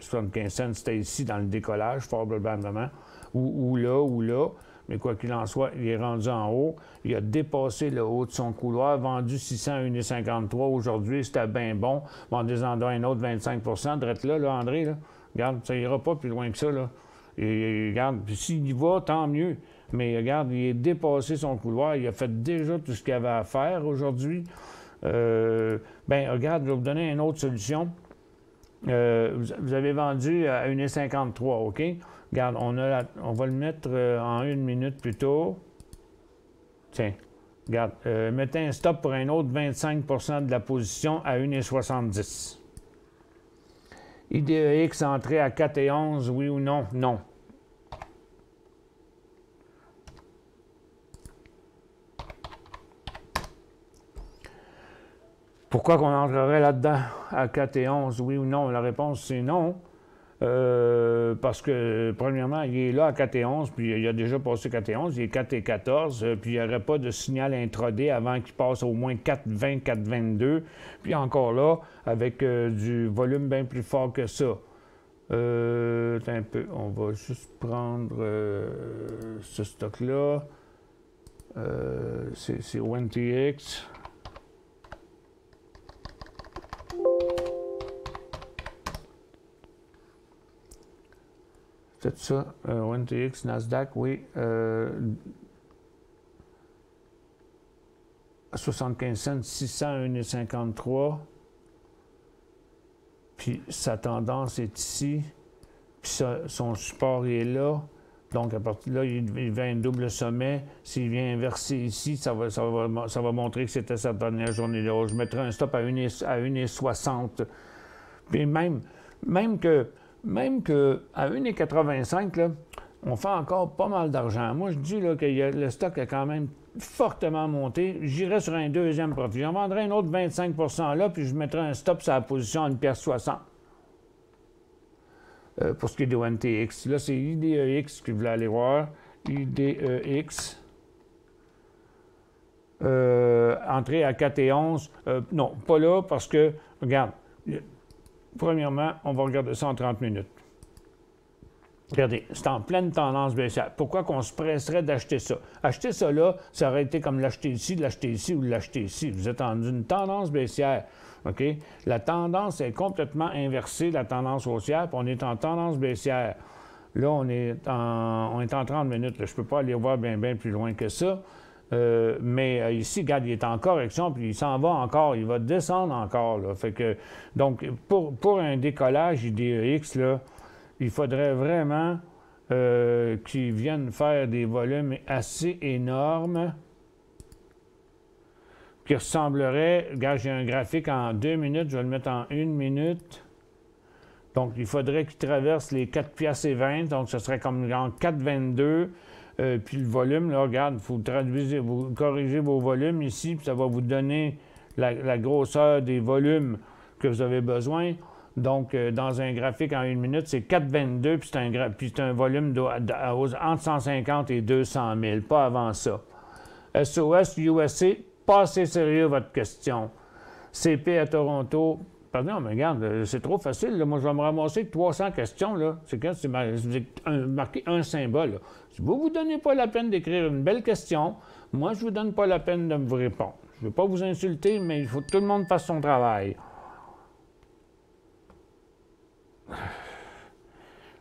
S2: 75 cents, c'était ici dans le décollage, fort probablement. Ou là. Mais quoi qu'il en soit, il est rendu en haut. Il a dépassé le haut de son couloir, vendu 600 à 1,53. Aujourd'hui, c'était bien bon. Vendez-en un autre 25 %. Drette là, André, là. Regarde, ça ira pas plus loin que ça, là. Et regarde, puis s'il y va, tant mieux. Mais regarde, il a dépassé son couloir. Il a fait déjà tout ce qu'il avait à faire aujourd'hui. Regarde, je vais vous donner une autre solution. Vous avez vendu à 1,53, OK? Regarde, on va le mettre en 1 minute plus tôt. Tiens, regarde, mettez un stop pour un autre 25 % de la position à 1,70. IDEX entrée à 4,11, oui ou non? Non. Pourquoi qu'on entrerait là-dedans à 4,11, oui ou non? La réponse, c'est non. parce que, premièrement, il est là à 4 et 11, puis il a déjà passé 4 et 11, il est 4 et 14, puis il n'y aurait pas de signal intraday avant qu'il passe au moins 4,20, 4,22. Puis encore là, avec du volume bien plus fort que ça. Un peu, on va juste prendre ce stock-là. C'est ONTX. C'est ça, ONTX, Nasdaq, oui. 75 cents, 601,53. Puis sa tendance est ici. Puis son support est là. Donc, à partir de là, il vient un double sommet. S'il vient inverser ici, ça va montrer que c'était sa dernière journée là. Je mettrai un stop à 1,60. Puis même que à 1,85, là, on fait encore pas mal d'argent. Moi, je dis là, que le stock a quand même fortement monté. J'irai sur un deuxième profit. J'en vendrai un autre 25 là, puis je mettrai un stop sur la position à 1,60 $. Pour ce qui est de ONTX. Là, c'est IDEX que vous voulez aller voir. IDEX. Entrée à 4 et 11. Non, pas là, parce que, regarde, premièrement, on va regarder ça en 30 minutes. Regardez, c'est en pleine tendance baissière. Pourquoi qu'on se presserait d'acheter ça? Acheter ça là, ça aurait été comme l'acheter ici ou l'acheter ici. Vous êtes en une tendance baissière. OK? La tendance est complètement inversée, la tendance haussière, puis on est en tendance baissière. Là, on est en 30 minutes. Là. Je ne peux pas aller voir bien plus loin que ça. Mais ici, regarde, il est en correction, puis il s'en va encore. Il va descendre encore. Là. Fait que, donc, pour un décollage IDEX, là, il faudrait vraiment qu'ils viennent faire des volumes assez énormes qui ressembleraient... Regarde, j'ai un graphique en 2 minutes, je vais le mettre en 1 minute. Donc, il faudrait qu'il traverse les 4,20 $, donc ce serait comme en 4,22 $. Puis le volume, là, regarde, vous corrigez vos volumes ici, puis ça va vous donner la grosseur des volumes que vous avez besoin. Donc, dans un graphique en 1 minute, c'est 4,22, puis c'est un volume entre 150 et 200 000, pas avant ça. SOS, USA, pas assez sérieux votre question. CP à Toronto, pardon, mais regarde, c'est trop facile. Là. Moi, je vais me ramasser avec 300 questions. Là. C'est quand c'est marqué un symbole. Là. Si vous ne vous donnez pas la peine d'écrire une belle question, moi, je ne vous donne pas la peine de vous répondre. Je ne veux pas vous insulter, mais il faut que tout le monde fasse son travail.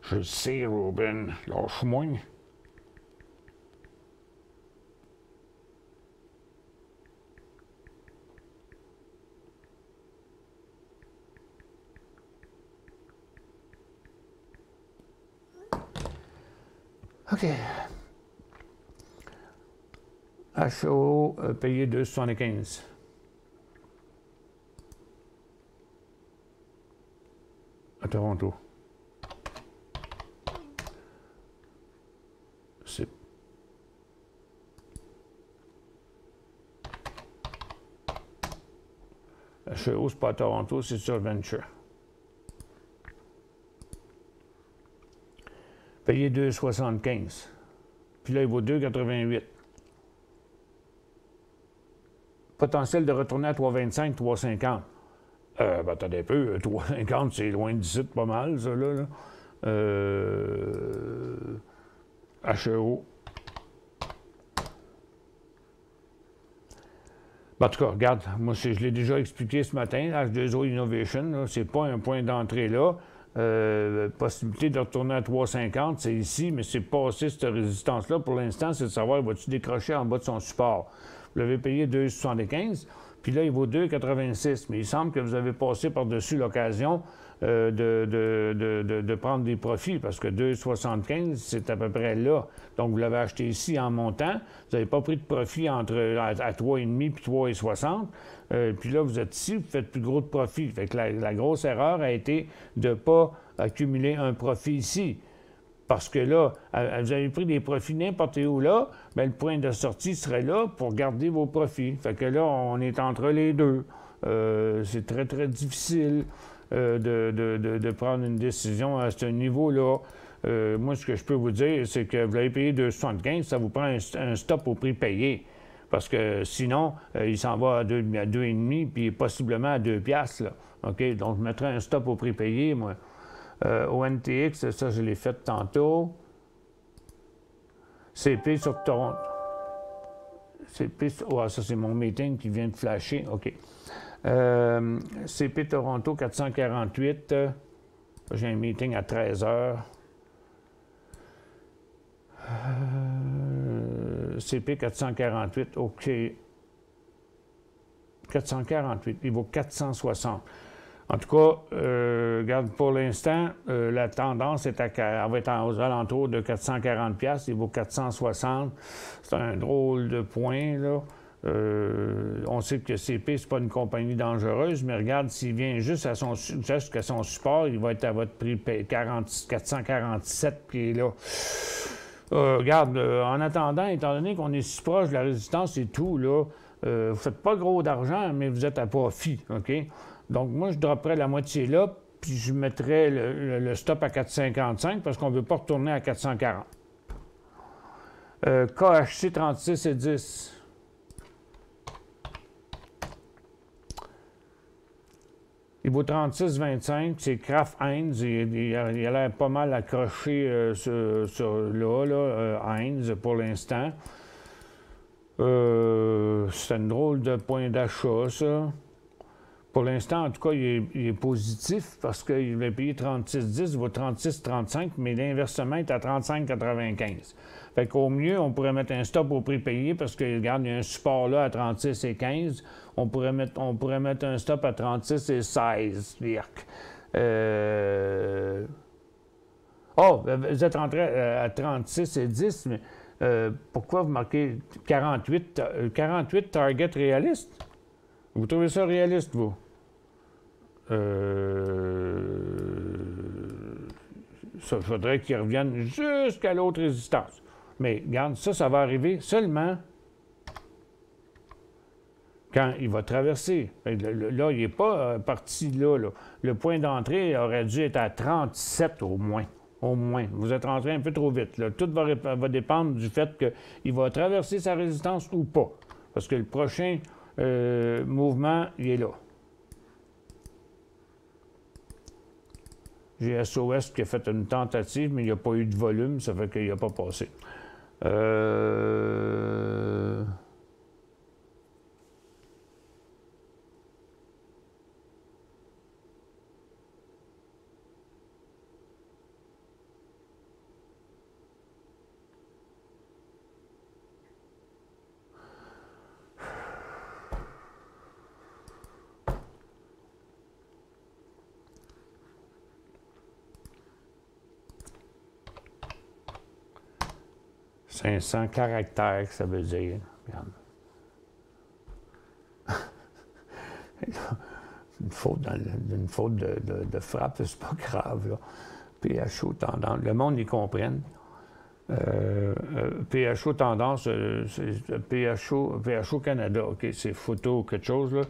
S2: Je le sais, Robin. Lâche-moi. OK. HO payé 2,75. À Toronto. C'est... HO, c'est pas à Toronto, c'est sur Venture. Payé 2,75. Puis là, il vaut 2,88. Potentiel de retourner à 3,25, 3,50. Ben, attendez un peu, 3,50, c'est loin d'ici, pas mal, ça, là. HEO. En tout cas, regarde, moi, je l'ai déjà expliqué ce matin, H2O Innovation, c'est pas un point d'entrée là. Possibilité de retourner à 3,50, c'est ici, mais c'est passé cette résistance-là. Pour l'instant, c'est de savoir, va-tu décrocher en bas de son support. Vous l'avez payé 2,75, puis là, il vaut 2,86. Mais il semble que vous avez passé par-dessus l'occasion de prendre des profits, parce que 2,75, c'est à peu près là. Donc, vous l'avez acheté ici en montant. Vous n'avez pas pris de profit à 3,5 puis 3,60. Puis là, vous êtes ici, vous faites plus gros de profit. Fait que la grosse erreur a été de ne pas accumuler un profit ici. Parce que là, vous avez pris des profits n'importe où là, bien, le point de sortie serait là pour garder vos profits. Fait que là, on est entre les deux. C'est très, très difficile de prendre une décision à ce niveau-là. moi, ce que je peux vous dire, c'est que vous l'avez payé 2,75, ça vous prend un stop au prix payé. Parce que sinon, il s'en va à 2,5 puis possiblement à 2 piastres, là. OK? Donc, je mettrais un stop au prix payé, moi. Au NTX, ça, je l'ai fait tantôt. CP sur Toronto. CP, oh, ça, c'est mon meeting qui vient de flasher. OK. CP Toronto 448. J'ai un meeting à 13 h. CP 448, OK. 448, il vaut 460. En tout cas, regarde, pour l'instant, la tendance est elle va être aux alentours de 440 $, il vaut 460. C'est un drôle de point, là. On sait que CP, c'est pas une compagnie dangereuse, mais regarde, s'il vient jusqu'à son support, il va être à votre prix 447, puis là. Regarde, en attendant, étant donné qu'on est si proche de la résistance et tout, là, vous ne faites pas gros d'argent, mais vous êtes à profit, OK? Donc, moi, je dropperais la moitié là, puis je mettrais le stop à 4,55 parce qu'on ne veut pas retourner à 440. KHC 36 et 10. Il vaut 36,25. C'est Kraft Heinz. Il a l'air pas mal accroché là, Heinz, pour l'instant. C'est une drôle de point d'achat, ça. Pour l'instant, en tout cas, il est positif parce qu'il va payer 36,10, il vaut 36,35, mais l'inversement est à 35,95. Fait qu'au mieux, on pourrait mettre un stop au prix payé parce que, regarde, il y a un support là à 36,15. On pourrait mettre un stop à 36,16. Oh, vous êtes rentré à 36,10, mais pourquoi vous marquez 48 target réaliste? Vous trouvez ça réaliste, vous? Ça faudrait qu'il revienne jusqu'à l'autre résistance. Mais regarde, ça va arriver seulement quand il va traverser. Là, il n'est pas parti là, là. Le point d'entrée aurait dû être à 37 au moins. Au moins. Vous êtes rentré un peu trop vite, là. Tout va dépendre du fait qu'il va traverser sa résistance ou pas. Parce que le prochain mouvement, il est là. J'ai SOS qui a fait une tentative, mais il n'y a pas eu de volume, ça fait qu'il n'a pas passé. 500 caractères, ça veut dire. Regarde. Une faute de frappe, c'est pas grave, là. PHO tendance. Le monde y comprenne. PHO tendance, c'est PHO Canada. OK, c'est photo quelque chose, là.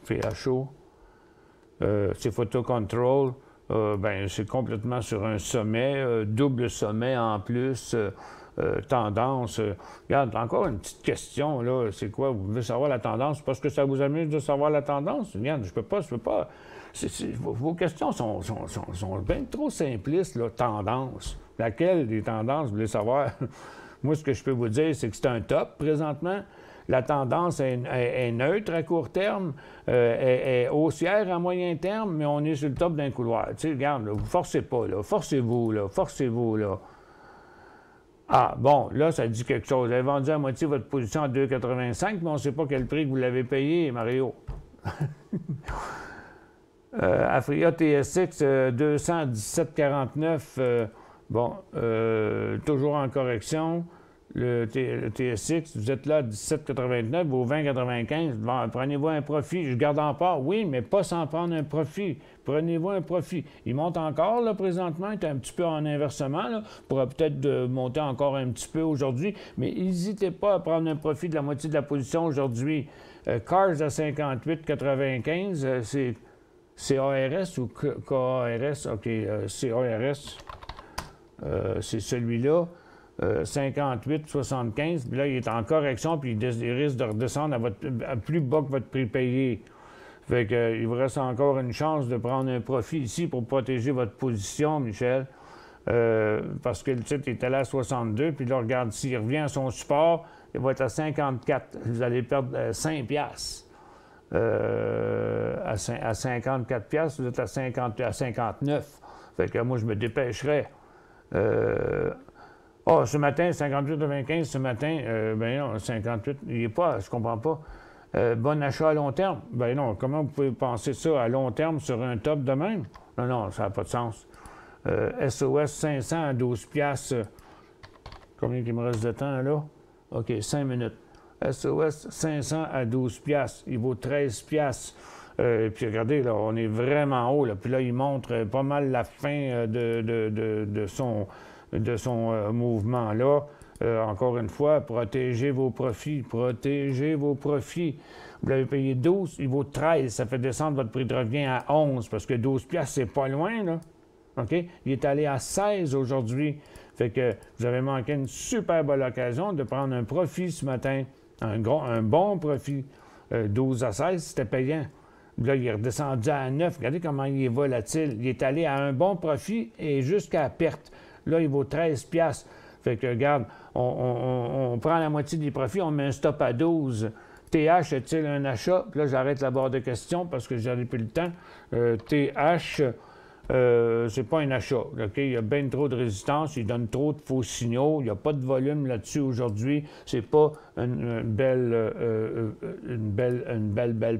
S2: PHO. C'est photo control. Ben, c'est complètement sur un sommet, double sommet en plus. Tendance. Regarde, encore une petite question, là. C'est quoi? Vous voulez savoir la tendance? Parce que ça vous amuse de savoir la tendance? Regarde, je peux pas. Vos questions sont bien trop simplistes, là. Tendance. Laquelle des tendances vous voulez savoir? Moi, ce que je peux vous dire, c'est que c'est un top présentement. La tendance est neutre à court terme, est haussière à moyen terme, mais on est sur le top d'un couloir. Tu sais, regarde, là, vous forcez pas, là. Forcez-vous, là. Forcez-vous, là. Ah, bon, là, ça dit quelque chose. Vous avez vendu à moitié votre position à 2,85, mais on ne sait pas quel prix que vous l'avez payé, Mario. Afria TSX, 217,49. Bon, toujours en correction. Le TSX, vous êtes là à 17,89, vaut 20,95. Bon, prenez-vous un profit. Je garde en part, oui, mais pas sans prendre un profit. Prenez-vous un profit. Il monte encore, là, présentement. Il est un petit peu en inversement, là. Pourra peut-être monter encore un petit peu aujourd'hui, mais n'hésitez pas à prendre un profit de la moitié de la position aujourd'hui. Cars à 58,95, c'est CARS ou KARS? OK, CARS. c'est celui-là. 58,75. Puis là, il est en correction, puis il risque de redescendre à plus bas que votre prix payé. Fait que, il vous reste encore une chance de prendre un profit ici pour protéger votre position, Michel. Parce que le titre est allé à 62, puis là, regarde, s'il revient à son support, il va être à 54. Vous allez perdre 5 piastres. À 54 piastres, vous êtes à 59. Fait que moi, je me dépêcherais. Ce matin, 58,95, ce matin, ben non, 58, il n'est pas, je comprends pas. Bon achat à long terme? Ben non, comment vous pouvez penser ça à long terme sur un top de même? Non, non, ça n'a pas de sens. SOS 500 à 12 piastres. Combien il me reste de temps, là? OK, 5 minutes. SOS 500 à 12 piastres. Il vaut 13 piastres. Puis regardez, là, on est vraiment haut, là. Puis là, il montre pas mal la fin de son mouvement-là. Encore une fois, protégez vos profits. Protégez vos profits. Vous l'avez payé 12, il vaut 13. Ça fait descendre votre prix de revient à 11 parce que 12 piastres, c'est pas loin, là. OK? Il est allé à 16 aujourd'hui. Fait que vous avez manqué une super bonne occasion de prendre un profit ce matin. Un bon profit. 12 à 16, c'était payant. Là, il est redescendu à 9. Regardez comment il est volatile. Il est allé à un bon profit et jusqu'à perte. Là, il vaut 13 piastres. Fait que, regarde, on prend la moitié des profits, on met un stop à 12. TH, est-il un achat? Puis là, j'arrête la barre de questions parce que j'en ai plus le temps. TH, c'est pas un achat. Okay? Il y a bien trop de résistance, il donne trop de faux signaux, il n'y a pas de volume là-dessus aujourd'hui. C'est pas une belle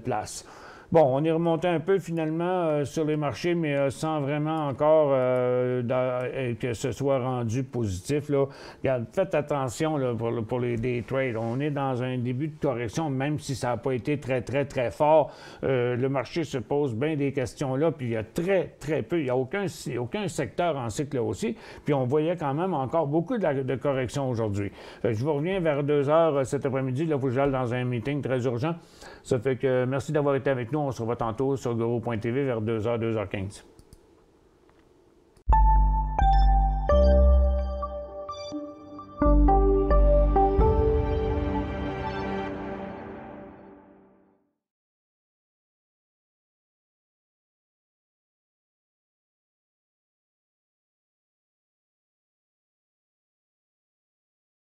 S2: place. Bon, on est remonté un peu finalement sur les marchés, mais sans vraiment encore que ce soit rendu positif. Là. Regarde, faites attention là, pour les day trades. On est dans un début de correction, même si ça n'a pas été très fort. Le marché se pose bien des questions là, puis il y a très peu. Il n'y a aucun secteur en cycle haussier. Puis on voyait quand même encore beaucoup de corrections aujourd'hui. Je vous reviens vers 2 heures cet après-midi. Là, faut que j'aille dans un meeting très urgent. Ça fait que merci d'avoir été avec nous. On se revoit tantôt sur guru.tv vers 2h, 2h15.